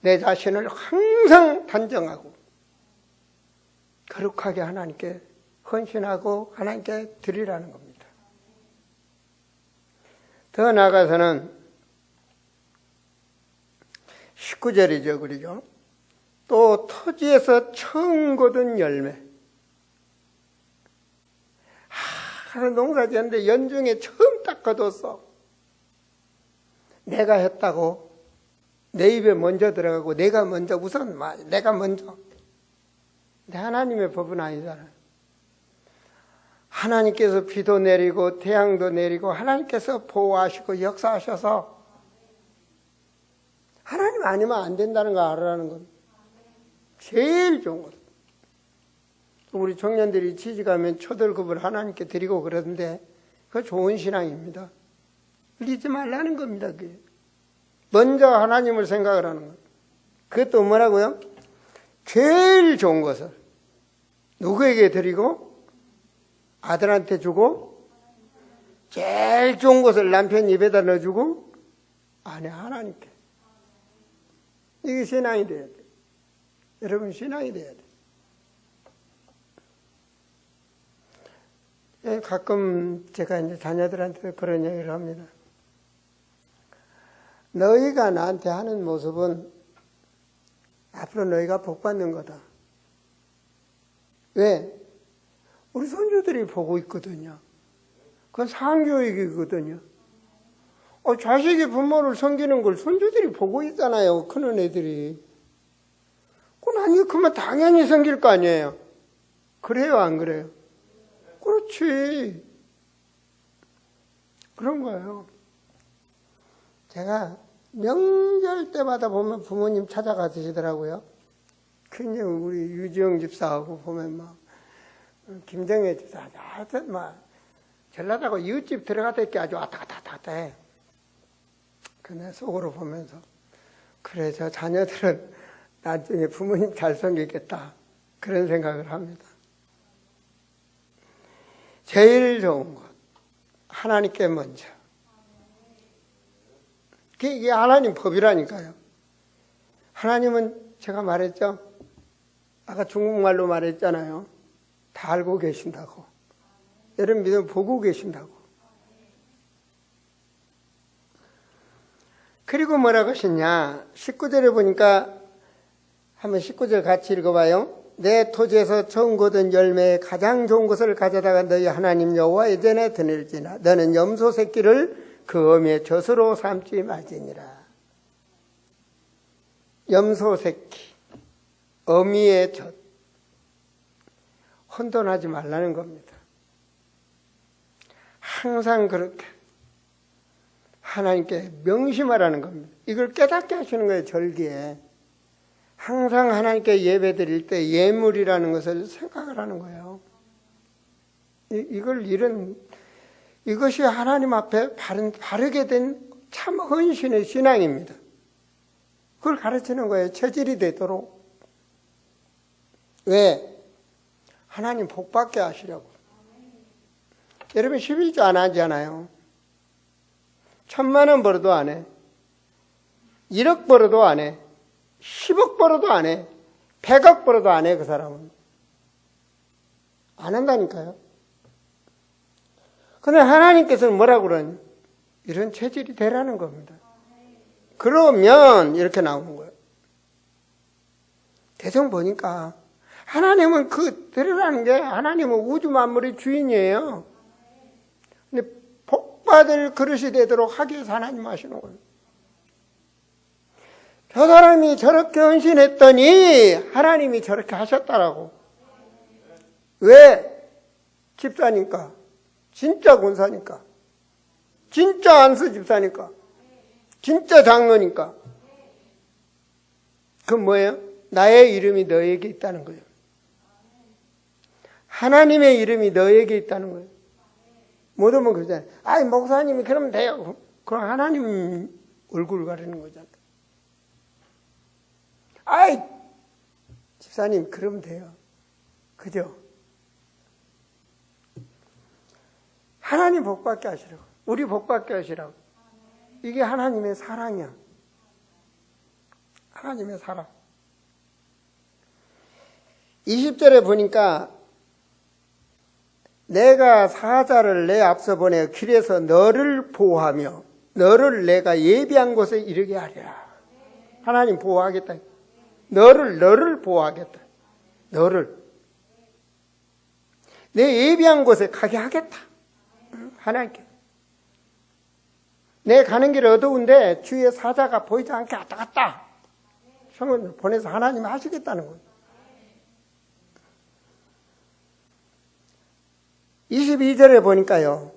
내 자신을 항상 단정하고 거룩하게 하나님께 헌신하고 하나님께 드리라는 겁니다. 더 나아가서는 19절이죠. 그러죠? 또 토지에서 처음 거둔 열매. 농사 지었는데 연중에 처음 딱 거뒀어. 내가 했다고 내 입에 먼저 들어가고 내가 먼저 우선 내가 먼저. 근데 하나님의 법은 아니잖아요. 하나님께서 비도 내리고 태양도 내리고 하나님께서 보호하시고 역사하셔서 하나님 아니면 안 된다는 거 알아라는 건 제일 좋은 거예요. 우리 청년들이 취직하면 초들급을 하나님께 드리고 그러는데 그거 좋은 신앙입니다. 잊지 말라는 겁니다. 그게. 먼저 하나님을 생각을 하는 거예요. 그것도 뭐라고요? 제일 좋은 것을 누구에게 드리고 아들한테 주고 제일 좋은 것을 남편 입에다 넣어주고 아내 하나님께. 이게 신앙이 돼야 돼. 여러분 신앙이 돼야 돼. 가끔 제가 이제 자녀들한테 그런 얘기를 합니다. 너희가 나한테 하는 모습은 앞으로 너희가 복 받는 거다. 왜? 우리 손주들이 보고 있거든요. 그건 상교육이거든요. 자식이 부모를 섬기는 걸 손주들이 보고 있잖아요. 크는 애들이. 그러면 당연히 섬길 거 아니에요. 그래요, 안 그래요? 그렇지. 그런 거예요. 제가 명절 때마다 보면 부모님 찾아가시더라고요. 그냥 우리 유지영 집사하고 보면 막 김정혜 집사 하여튼 막 전라도하고 이웃집 들어가다 이렇게 아주 왔다 갔다 해. 내 속으로 보면서 그래, 저 자녀들은 나중에 부모님 잘 섬기겠다, 그런 생각을 합니다. 제일 좋은 것, 하나님께 먼저. 이게 하나님 법이라니까요. 하나님은 제가 말했죠. 아까 중국말로 말했잖아요. 다 알고 계신다고. 여러분 믿으면 보고 계신다고. 그리고 뭐라고 하셨냐. 19절에 보니까 한번 19절 같이 읽어봐요. 내 토지에서 처음 거둔 열매에 가장 좋은 것을 가져다가 너희 하나님 여호와의 전에 드릴지나 너는 염소 새끼를 그 어미의 젖으로 삼지 말지니라. 염소 새끼, 어미의 젖. 혼돈하지 말라는 겁니다. 항상 그렇게 하나님께 명심하라는 겁니다. 이걸 깨닫게 하시는 거예요, 절기에. 항상 하나님께 예배 드릴 때 예물이라는 것을 생각을 하는 거예요. 이것이 하나님 앞에 바르게 된 참 헌신의 신앙입니다. 그걸 가르치는 거예요. 체질이 되도록. 왜? 하나님 복 받게 하시려고. 여러분 11조 안 하잖아요. 1,000만 원 벌어도 안 해. 1억 벌어도 안 해. 10억 벌어도 안 해. 100억 벌어도 안 해, 그 사람은. 안 한다니까요. 근데 하나님께서는 뭐라고 그러냐? 이런 체질이 되라는 겁니다. 그러면 이렇게 나오는 거예요. 대성 보니까 하나님은 드리라는 게 하나님은 우주 만물의 주인이에요. 근데 복받을 그릇이 되도록 하기 위해서 하나님 하시는 거예요. 저 사람이 저렇게 헌신했더니 하나님이 저렇게 하셨다라고. 왜? 집사니까. 진짜 권사니까. 진짜 안수 집사니까. 진짜 장로니까. 그건 뭐예요? 나의 이름이 너에게 있다는 거예요. 하나님의 이름이 너에게 있다는 거예요. 못 오면 그러잖아요. 아이, 목사님이 그러면 돼요. 그럼 하나님 얼굴 가리는 거잖아요. 아이, 집사님, 그러면 돼요. 그죠? 하나님 복받게 하시라고. 우리 복받게 하시라고. 이게 하나님의 사랑이야. 하나님의 사랑. 20절에 보니까 내가 사자를 내 앞서 보내 길에서 너를 보호하며 너를 내가 예비한 곳에 이르게 하리라. 하나님 보호하겠다. 너를 보호하겠다. 너를. 내 예비한 곳에 가게 하겠다. 하나님께. 내 가는 길이 어두운데 주위에 사자가 보이지 않게 왔다 갔다. 성을 보내서 하나님 하시겠다는 거예요. 22절에 보니까요.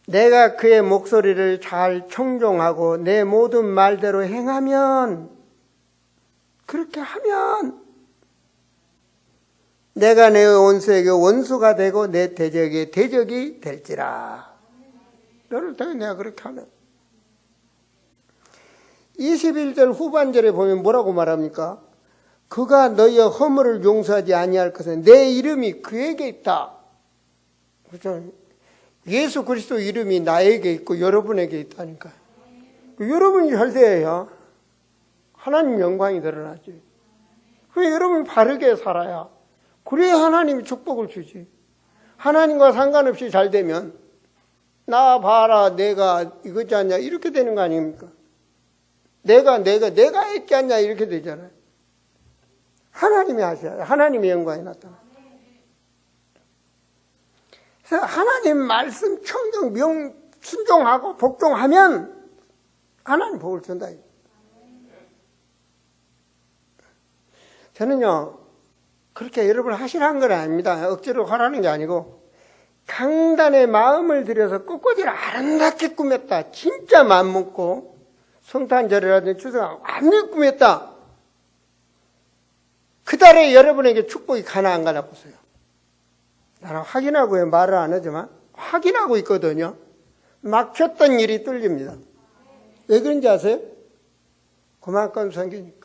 내가 그의 목소리를 잘 청종하고 내 모든 말대로 행하면, 그렇게 하면 내가 내 원수에게 원수가 되고 내 대적에게 대적이 될지라. 너를 통해 내가 그렇게 하면. 21절 후반절에 보면 뭐라고 말합니까? 그가 너희의 허물을 용서하지 아니할 것은 내 이름이 그에게 있다. 그렇죠? 예수 그리스도 이름이 나에게 있고 여러분에게 있다니까요. 여러분이 잘 돼야 하나님 영광이 드러나지. 왜 여러분이 바르게 살아야 그래야 하나님이 축복을 주지. 하나님과 상관없이 잘 되면 나 봐라 내가 이거지 않냐 이렇게 되는 거 아닙니까? 내가 했지 않냐 이렇게 되잖아요. 하나님이 하셔야 돼요. 하나님의 영광이 나타나. 그래서 하나님 말씀 청정 순종하고 복종하면 하나님 복을 준다. 저는요 그렇게 여러분 하시라는 건 아닙니다. 억지로 하라는 게 아니고 강단의 마음을 들여서 꽃꽂이를 아름답게 꾸몄다. 진짜 마음 먹고 성탄절이라든지 추석을 완전히 꾸몄다. 그 달에 여러분에게 축복이 가나 안 가나 보세요. 나는 확인하고 말을 안 하지만 확인하고 있거든요. 막혔던 일이 뚫립니다. 왜 그런지 아세요? 그만큼 성기니까.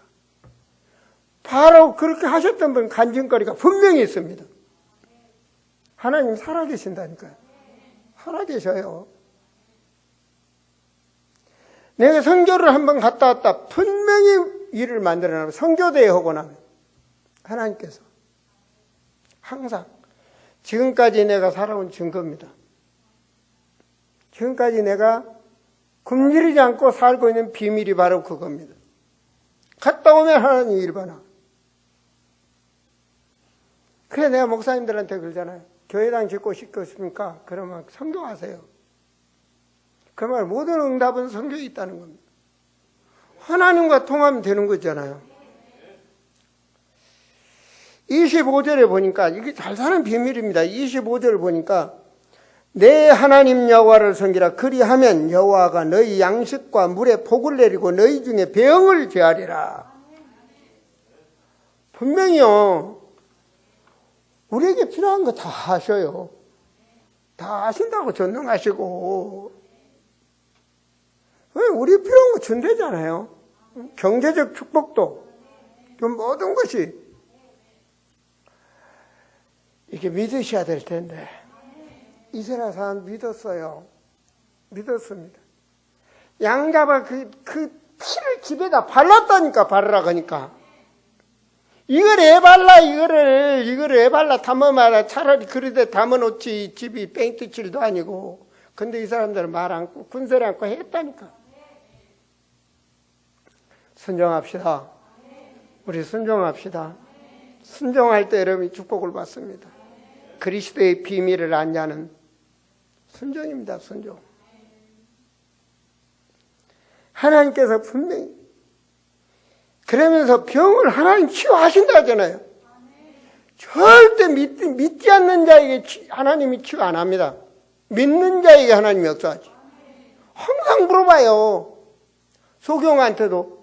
바로 그렇게 하셨던 분 간증거리가 분명히 있습니다. 하나님 살아계신다니까요. 살아계셔요. 내가 선교를 한번 갔다 왔다. 분명히 일을 만들어놔요. 선교대회 하고 나면 하나님께서 항상 지금까지 내가 살아온 증거입니다. 지금까지 내가 굶주리지 않고 살고 있는 비밀이 바로 그겁니다. 갔다 오면 하나님 일 봐나. 그래 내가 목사님들한테 그러잖아요. 교회당 짓고 싶으십니까? 그러면 선교하세요. 그 말 모든 응답은 선교에 있다는 겁니다. 하나님과 통하면 되는 거잖아요. 25절에 보니까 이게 잘 사는 비밀입니다. 25절을 보니까 내 하나님 여호와를 섬기라. 그리하면 여호와가 너희 양식과 물에 복을 내리고 너희 중에 병을 제하리라. 분명히요. 우리에게 필요한 거 다 하셔요. 다 하신다고 전능하시고. 우리 필요한 거 준대잖아요. 경제적 축복도 모든 것이 이게 믿으셔야 될 텐데 이스라엘 사람 믿었어요. 믿었습니다. 양잡아 그 피를 집에다 발랐다니까. 바르라 하니까 이걸 애 발라 이거를 애 발라 담아마라. 차라리 그러되 담아놓지. 집이 뺑트칠도 아니고. 근데 이 사람들은 말 않고 군소리 않고 했다니까. 순종합시다. 우리 순종합시다. 순종할 때 여러분이 축복을 받습니다. 그리스도의 비밀을 안 자는 순종입니다. 순종. 하나님께서 분명히 그러면서 병을 하나님 치유하신다 하잖아요. 절대 믿지 않는 자에게 하나님이 치유 안 합니다. 믿는 자에게 하나님이 역사하지. 항상 물어봐요. 소경한테도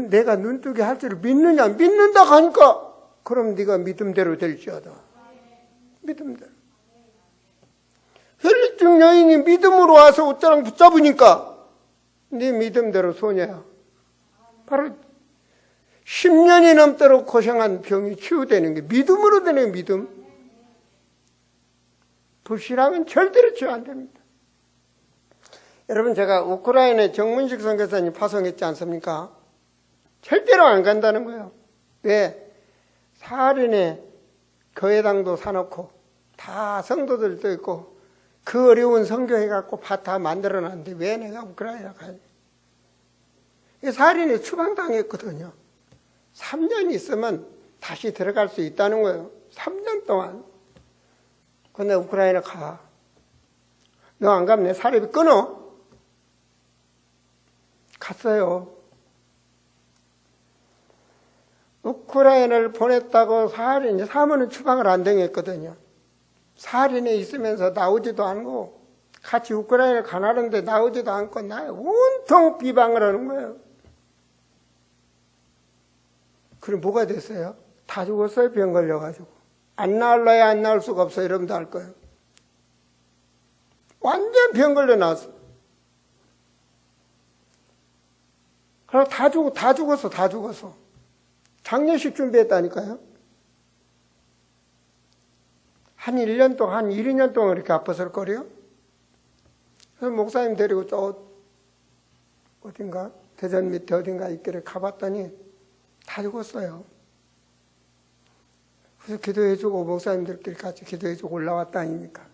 내가 눈뜨게 할 줄을 믿느냐? 믿는다 하니까 그럼 네가 믿음대로 될지어다. 믿음대로. 혈리증 여인이 믿음으로 와서 옷자랑 붙잡으니까 네 믿음대로 소녀야. 바로 10년이 넘도록 고생한 병이 치유되는 게 믿음으로 되는 믿음. 불신하면 절대로 치유 안 됩니다. 여러분 제가 우크라이나에 정문식 선교사님 파송했지 않습니까? 절대로 안 간다는 거예요. 왜? 사할인에 교회당도 사놓고 다 성도들도 있고 그 어려운 선교해갖고 다 만들어놨는데 왜 내가 우크라이나 가냐? 사할인에 추방당했거든요. 3년 있으면 다시 들어갈 수 있다는 거예요. 3년 동안. 근데 우크라이나 가. 너 안 가면 내 사례비 끊어. 갔어요. 우크라이나를 보냈다고 사할인에 사면은 추방을 안 당했거든요. 사할인에 있으면서 나오지도 않고 같이 우크라이나 가나는데 나오지도 않고 나를 온통 비방을 하는 거예요. 그럼 뭐가 됐어요? 다 죽었어요. 병 걸려가지고. 안 나을래야 안 나을 수가 없어요. 여러분도 알 거예요. 완전 병 걸려 나왔어. 그래서 다 죽었어. 장례식 준비했다니까요. 한 1년 동안, 한 1, 2년 동안 이렇게 아팠을 거래요. 그래서 목사님 데리고 저 어딘가 대전 밑에 어딘가 있기를 가봤더니 다 죽었어요. 그래서 기도해주고 목사님들끼리 같이 기도해주고 올라왔다 아닙니까?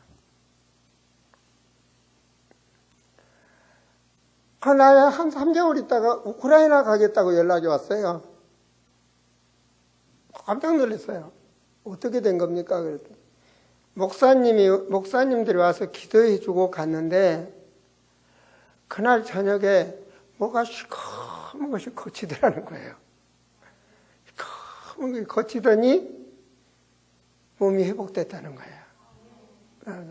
나에 한 3개월 있다가 우크라이나 가겠다고 연락이 왔어요. 깜짝 놀랐어요. 어떻게 된 겁니까? 그랬더니 목사님들이 와서 기도해주고 갔는데 그날 저녁에 뭐가 시커먼 것이 거치더라는 거예요. 시커먼 것이 거치더니 몸이 회복됐다는 거예요. 그래서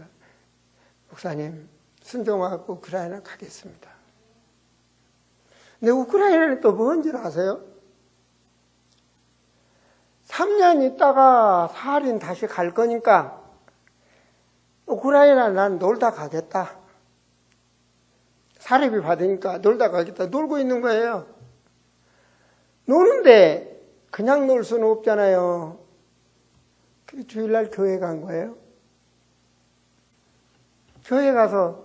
목사님 순종하고 우크라이나 가겠습니다. 근데 우크라이나는 또 뭔지 아세요? 3년 있다가 사할인 다시 갈 거니까 우크라이나 난 놀다 가겠다. 사례비 받으니까 놀다 가겠다. 놀고 있는 거예요. 노는데 그냥 놀 수는 없잖아요. 그래서 주일날 교회 간 거예요. 교회 가서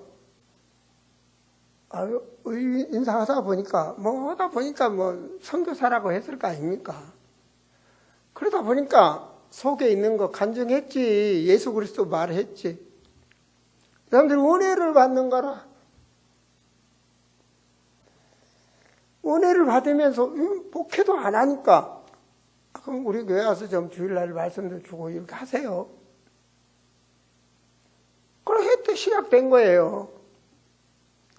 인사하다 보니까 뭐 선교사라고 했을 거 아닙니까? 그러다 보니까 속에 있는 거 간증했지. 예수 그리스도 말했지. 사람들이 은혜를 받는 거라. 은혜를 받으면서 목회도 안 하니까 그럼 우리 교회 와서 좀 주일날 말씀도 주고 이렇게 하세요. 그럼 해도 시작된 거예요.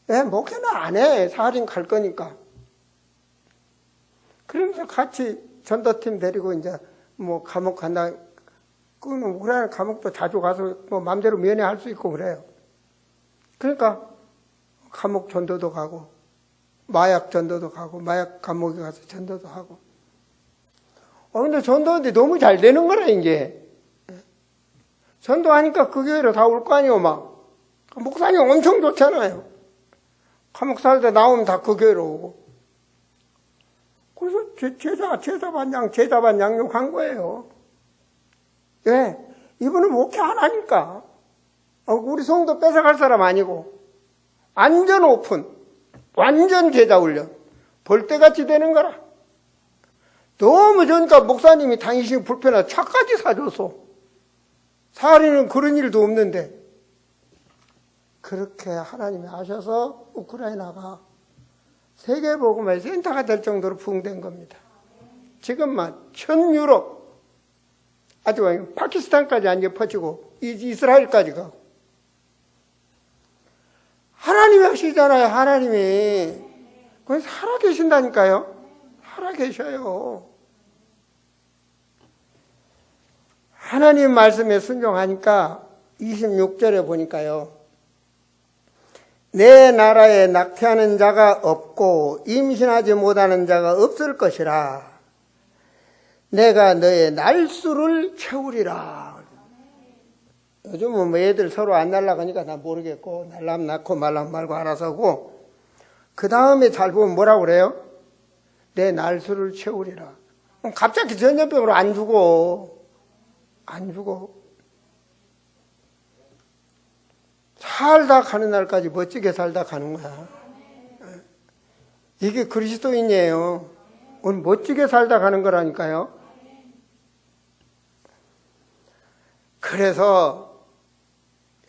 네, 목회는 안 해. 사할인 갈 거니까. 그러면서 같이 전도팀 데리고 이제 뭐 감옥 간다. 그거는 우크라이나 감옥도 자주 가서 뭐 마음대로 면회할 수 있고 그래요. 그러니까 감옥 전도도 가고 마약 전도도 가고 마약 감옥에 가서 전도도 하고. 근데 전도하는데 너무 잘 되는 거라 이게. 전도하니까 그 교회로 다 올 거 아니에요 막. 목사님 엄청 좋잖아요. 감옥 살다 나오면 다 그 교회로 오고. 그래서 제자 반 양육한 거예요. 왜? 이분은 목회 안 하니까. 우리 성도 뺏어갈 사람 아니고. 완전 오픈. 완전 제자 훈련. 벌떼같이 되는 거라. 너무 좋으니까 목사님이 당신이 불편하다 차까지 사줘서. 사할인은 그런 일도 없는데. 그렇게 하나님이 하셔서 우크라이나가 세계복음의 센터가 될 정도로 부흥된 겁니다. 지금만 전 유럽, 아주 파키스탄까지 안 퍼지고 이스라엘까지 가고. 하나님이 하시잖아요. 하나님이. 그건 살아계신다니까요. 살아계셔요. 하나님 말씀에 순종하니까 26절에 보니까요. 내 나라에 낙태하는 자가 없고 임신하지 못하는 자가 없을 것이라. 내가 너의 날수를 채우리라. 요즘은 뭐 애들 서로 안 날라가니까 나 모르겠고 날라면 낳고 말라면 말고 알아서 하고 그 다음에 잘 보면 뭐라고 그래요? 내 날수를 채우리라. 갑자기 전염병으로 안 죽어. 안 죽어. 살다 가는 날까지 멋지게 살다 가는 거야. 이게 그리스도인이에요. 오늘 멋지게 살다 가는 거라니까요. 그래서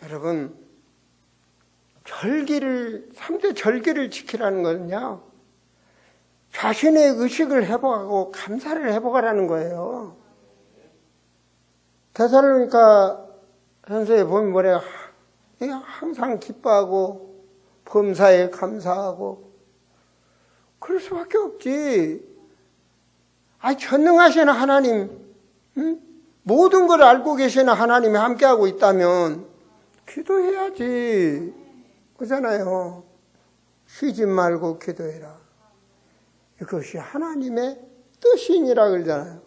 여러분 절기를 3대 절기를 지키라는 거는요. 자신의 의식을 회복하고 감사를 회복하라는 거예요. 데살로니가 현서에 보면 뭐래요? 항상 기뻐하고 범사에 감사하고 그럴 수밖에 없지. 전능하신 하나님, 모든 걸 알고 계시는 하나님이 함께하고 있다면 기도해야지. 그잖아요. 쉬지 말고 기도해라. 이것이 하나님의 뜻이니라 그러잖아요.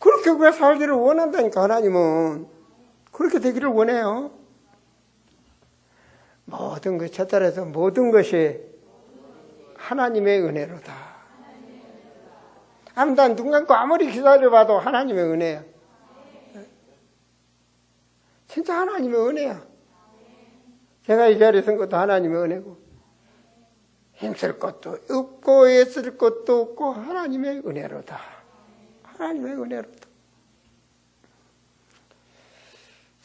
그렇게 왜 살기를 원한다니까 하나님은. 그렇게 되기를 원해요. 모든 것, 첫 달에서 모든 것이 하나님의 은혜로다. 난 눈 감고 아무리 기다려봐도 하나님의 은혜야. 진짜 하나님의 은혜야. 제가 이 자리에 선 것도 하나님의 은혜고 힘쓸 것도 없고 애쓸 것도 없고 하나님의 은혜로다. 하나님의 은혜로다.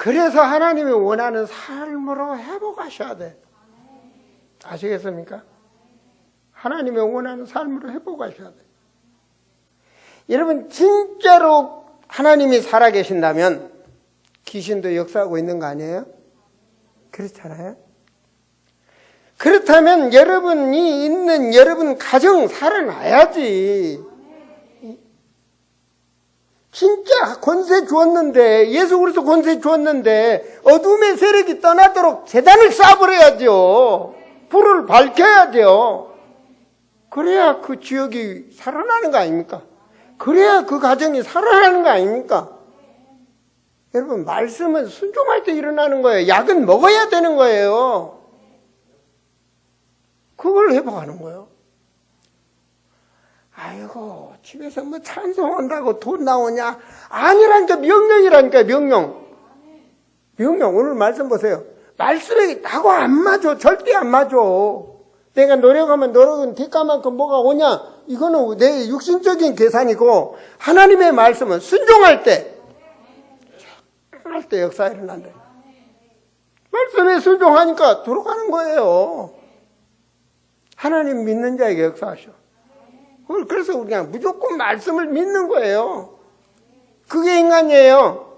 그래서 하나님이 원하는 삶으로 회복하셔야 돼. 아시겠습니까? 하나님이 원하는 삶으로 회복하셔야 돼. 여러분, 진짜로 하나님이 살아계신다면 귀신도 역사하고 있는 거 아니에요? 그렇잖아요? 그렇다면 여러분이 있는 여러분 가정 살아나야지. 진짜 권세 주었는데, 예수 그리스도 권세 주었는데 어둠의 세력이 떠나도록 재단을 쌓아버려야죠. 불을 밝혀야죠. 그래야 그 지역이 살아나는 거 아닙니까? 그래야 그 가정이 살아나는 거 아닙니까? 여러분, 말씀은 순종할 때 일어나는 거예요. 약은 먹어야 되는 거예요. 그걸 회복하는 거예요. 아이고, 집에서 뭐 찬송한다고 돈 나오냐? 아니라니까, 명령이라니까, 명령. 명령, 오늘 말씀 보세요. 말씀이 나하고 안 맞아. 절대 안 맞아. 내가 노력하면 노력은 대가만큼 뭐가 오냐? 이거는 내 육신적인 계산이고, 하나님의 말씀은 순종할 때, 할 때 역사 일어난다. 말씀에 순종하니까 들어가는 거예요. 하나님 믿는 자에게 역사하셔. 그래서 그냥 무조건 말씀을 믿는 거예요. 그게 인간이에요.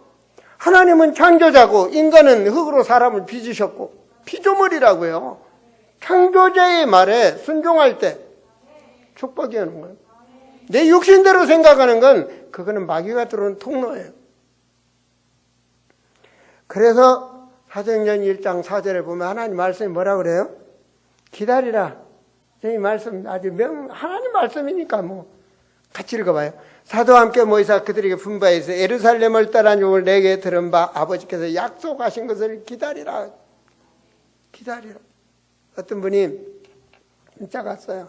하나님은 창조자고 인간은 흙으로 사람을 빚으셨고 피조물이라고요. 창조자의 말에 순종할 때 축복이 오는 거예요. 내 육신대로 생각하는 건 그거는 마귀가 들어오는 통로예요. 그래서 사도행전 1장 4절에 보면 하나님 말씀이 뭐라 그래요? 기다리라. 이 말씀 아주 하나님 말씀이니까 뭐 같이 읽어봐요. 사도와 함께 모이사 그들에게 분바해서 예루살렘을 떠난 줄 내게 들은 바 아버지께서 약속하신 것을 기다리라. 기다리라. 어떤 분이 문자 갔어요.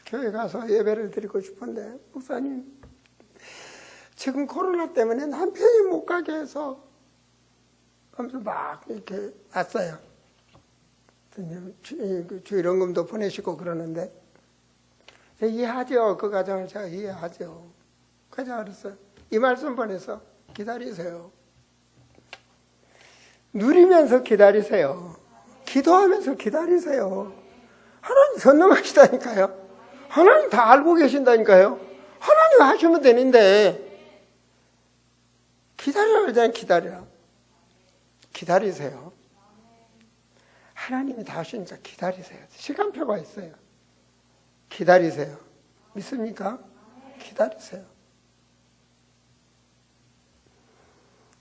교회 가서 예배를 드리고 싶은데 목사님 지금 코로나 때문에 남편이 못 가게 해서 하면서 막 이렇게 왔어요. 주일원금도 보내시고 그러는데 이해하죠. 그 가정을 제가 이해하죠. 그래서 그랬어요. 이 말씀 보내서 기다리세요. 누리면서 기다리세요. 기도하면서 기다리세요. 하나님 선능하시다니까요. 하나님 다 알고 계신다니까요. 하나님 하시면 되는데 기다리라 그러잖아요. 기다리라. 기다리세요. 하나님이 다 하시니까 기다리세요. 시간표가 있어요. 기다리세요. 믿습니까? 기다리세요.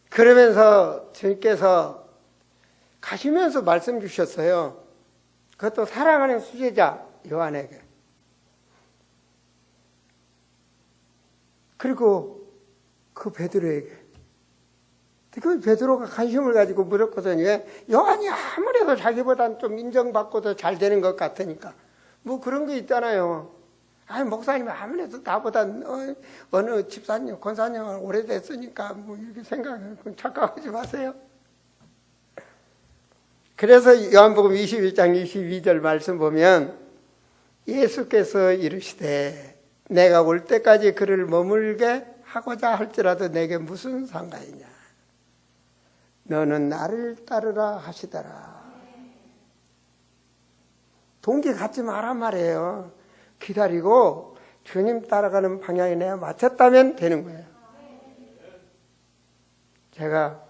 그러면서 주님께서 가시면서 말씀 주셨어요. 그것도 사랑하는 수제자 요한에게. 그리고 그 베드로에게. 그 베드로가 관심을 가지고 물었거든요. 요한이 아무래도 자기보다는 좀 인정받고 더 잘 되는 것 같으니까. 뭐 그런 거 있잖아요. 아니, 목사님 아무래도 나보다 어느 집사님, 권사님은 오래됐으니까 뭐 이렇게 생각하면 착각하지 마세요. 그래서 요한복음 21장 22절 말씀 보면 예수께서 이르시되 내가 올 때까지 그를 머물게 하고자 할지라도 내게 무슨 상관이냐. 너는 나를 따르라 하시더라. 동기 갖지 마란 말이에요. 기다리고 주님 따라가는 방향에 내가 맞췄다면 되는 거예요. 제가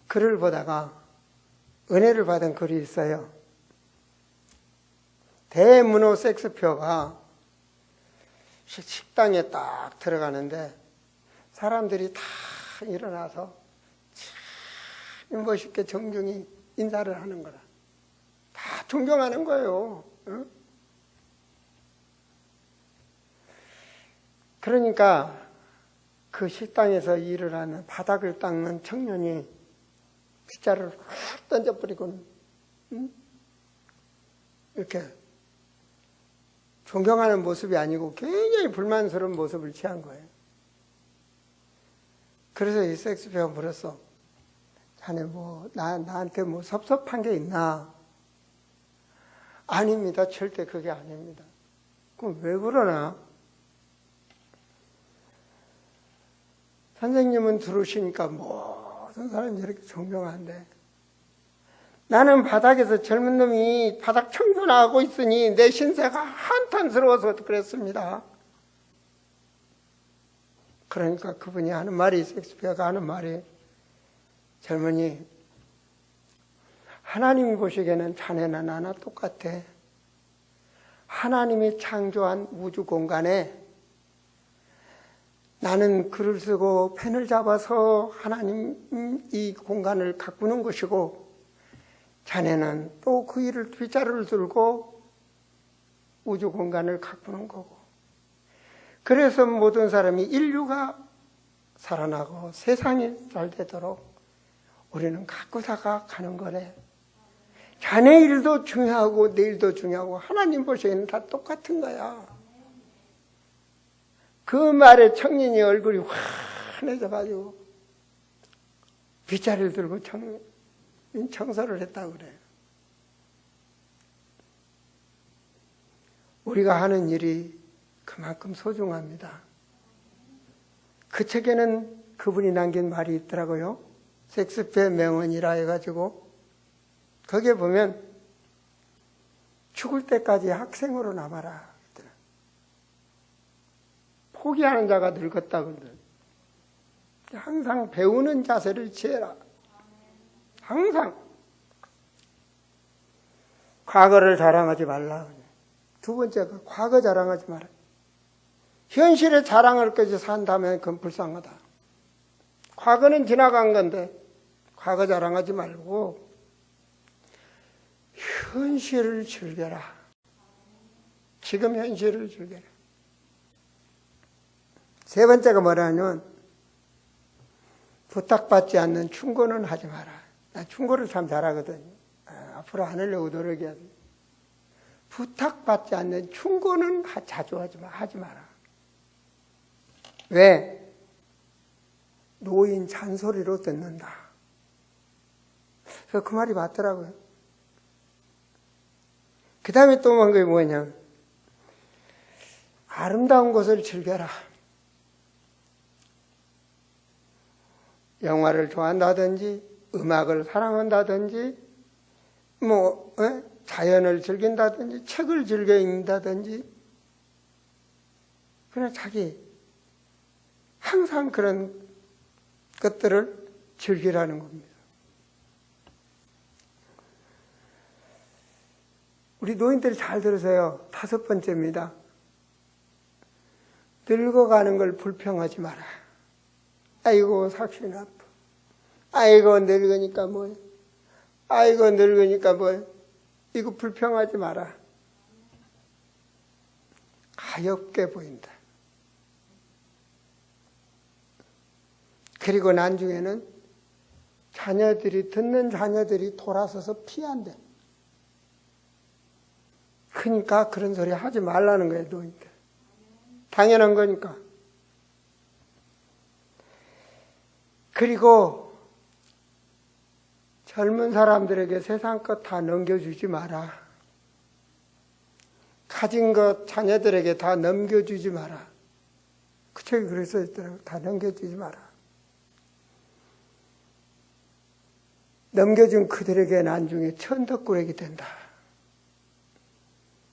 글을 보다가 은혜를 받은 글이 있어요. 대문호 섹스표가 식당에 딱 들어가는데 사람들이 다 일어나서 참 멋있게 정중히 인사를 하는 거라. 다 존경하는 거예요. 응? 그러니까 그 식당에서 일을 하는 바닥을 닦는 청년이 빗자루를 확 던져버리고는 이렇게 존경하는 모습이 아니고 굉장히 불만스러운 모습을 취한 거예요. 그래서 이 섹스피어가 물었어. 자네 뭐 나한테 뭐 섭섭한 게 있나? 아닙니다. 절대 그게 아닙니다. 그럼 왜 그러나? 선생님은 들으시니까 모든 사람이 저렇게 존경한데 나는 바닥에서 젊은 놈이 바닥 청소나 하고 있으니 내 신세가 한탄스러워서 그랬습니다. 그러니까 그분이 하는 말이, 셰익스피어가 하는 말이, 젊은이, 하나님이 보시기에는 자네나 나나 똑같아. 하나님이 창조한 우주 공간에 나는 글을 쓰고 펜을 잡아서 하나님 이 공간을 가꾸는 것이고, 자네는 또 그 일을 뒷자루를 들고 우주 공간을 가꾸는 거고, 그래서 모든 사람이 인류가 살아나고 세상이 잘 되도록 우리는 가꾸다가 가는 거래. 자네 일도 중요하고 내 일도 중요하고 하나님 보시기에는 다 똑같은 거야. 그 말에 청년이 얼굴이 환해져가지고 빗자리를 들고 청소를 했다고 그래요. 우리가 하는 일이 그만큼 소중합니다. 그 책에는 그분이 남긴 말이 있더라고요. 셰익스피어 명언이라 해가지고 거기에 보면 죽을 때까지 학생으로 남아라. 포기하는 자가 늙었다 그러더라고요. 항상 배우는 자세를 취해라. 항상. 과거를 자랑하지 말라. 두 번째가 과거 자랑하지 마라. 현실에 자랑할 것이 산다면 그건 불쌍하다. 과거는 지나간 건데 과거 자랑하지 말고 현실을 즐겨라. 지금 현실을 즐겨라. 세 번째가 뭐라냐면 부탁받지 않는 충고는 하지 마라. 나 충고를 참 잘하거든. 앞으로 안 하려고 노력해야 돼. 부탁받지 않는 충고는 자주 하지 마라. 왜? 노인 잔소리로 듣는다. 그래서 그 말이 맞더라고요. 그 다음에 또 한 게 뭐냐. 아름다운 것을 즐겨라. 영화를 좋아한다든지, 음악을 사랑한다든지, 자연을 즐긴다든지, 책을 즐겨 읽는다든지, 그냥 자기, 항상 그런 것들을 즐기라는 겁니다. 우리 노인들이 잘 들으세요. 5번째입니다. 늙어가는 걸 불평하지 마라. 아이고 삭신 아파. 아이고 늙으니까 뭐해. 아이고 늙으니까 뭐해. 이거 불평하지 마라. 가엾게 보인다. 그리고 나중에는 듣는 자녀들이 돌아서서 피한대. 그러니까 그런 소리 하지 말라는 거예요, 노인들. 당연한 거니까. 그리고 젊은 사람들에게 세상 것 다 넘겨주지 마라. 가진 것 자녀들에게 다 넘겨주지 마라. 그 책이 그래서 있더라고요. 다 넘겨주지 마라. 넘겨준 그들에게 나중에 천덕꾸러기 된다.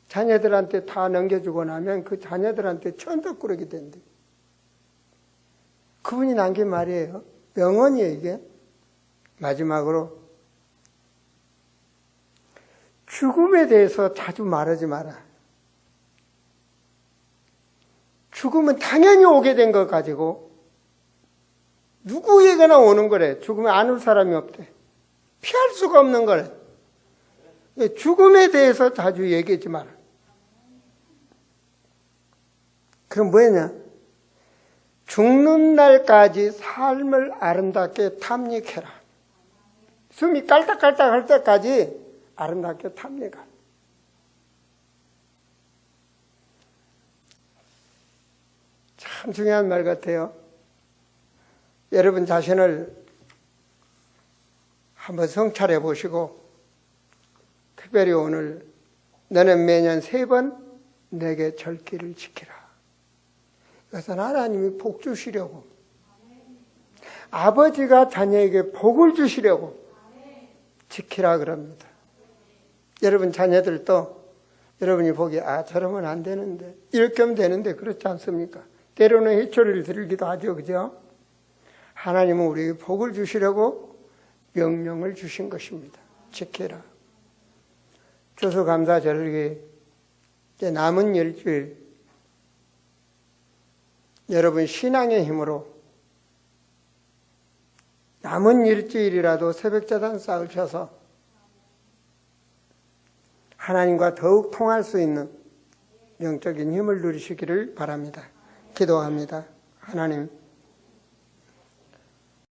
자녀들한테 다 넘겨주고 나면 그 자녀들한테 천덕꾸러기 된대. 그분이 남긴 말이에요. 명언이에요, 이게. 마지막으로 죽음에 대해서 자주 말하지 마라. 죽음은 당연히 오게 된 것 가지고 누구에게나 오는 거래. 죽음에 안 올 사람이 없대. 피할 수가 없는 거래. 죽음에 대해서 자주 얘기하지 마라. 그럼 뭐냐? 죽는 날까지 삶을 아름답게 탐닉해라. 숨이 깔딱깔딱 할 때까지 아름답게 탐닉하라. 참 중요한 말 같아요. 여러분 자신을 한번 성찰해 보시고, 특별히 오늘 너는 매년 3번 내게 절기를 지키라. 이것은 하나님이 복 주시려고 아버지가 자녀에게 복을 주시려고 지키라 그럽니다. 여러분 자녀들도 여러분이 보기에 저러면 안 되는데 이렇게 하면 되는데 그렇지 않습니까? 때로는 해초리를 들기도 하죠. 그죠? 하나님은 우리에게 복을 주시려고 명령을 주신 것입니다. 지켜라. 추수감사절기 이제 남은 일주일 여러분 신앙의 힘으로 남은 일주일이라도 새벽자단 싹을 쳐서 하나님과 더욱 통할 수 있는 영적인 힘을 누리시기를 바랍니다. 기도합니다. 하나님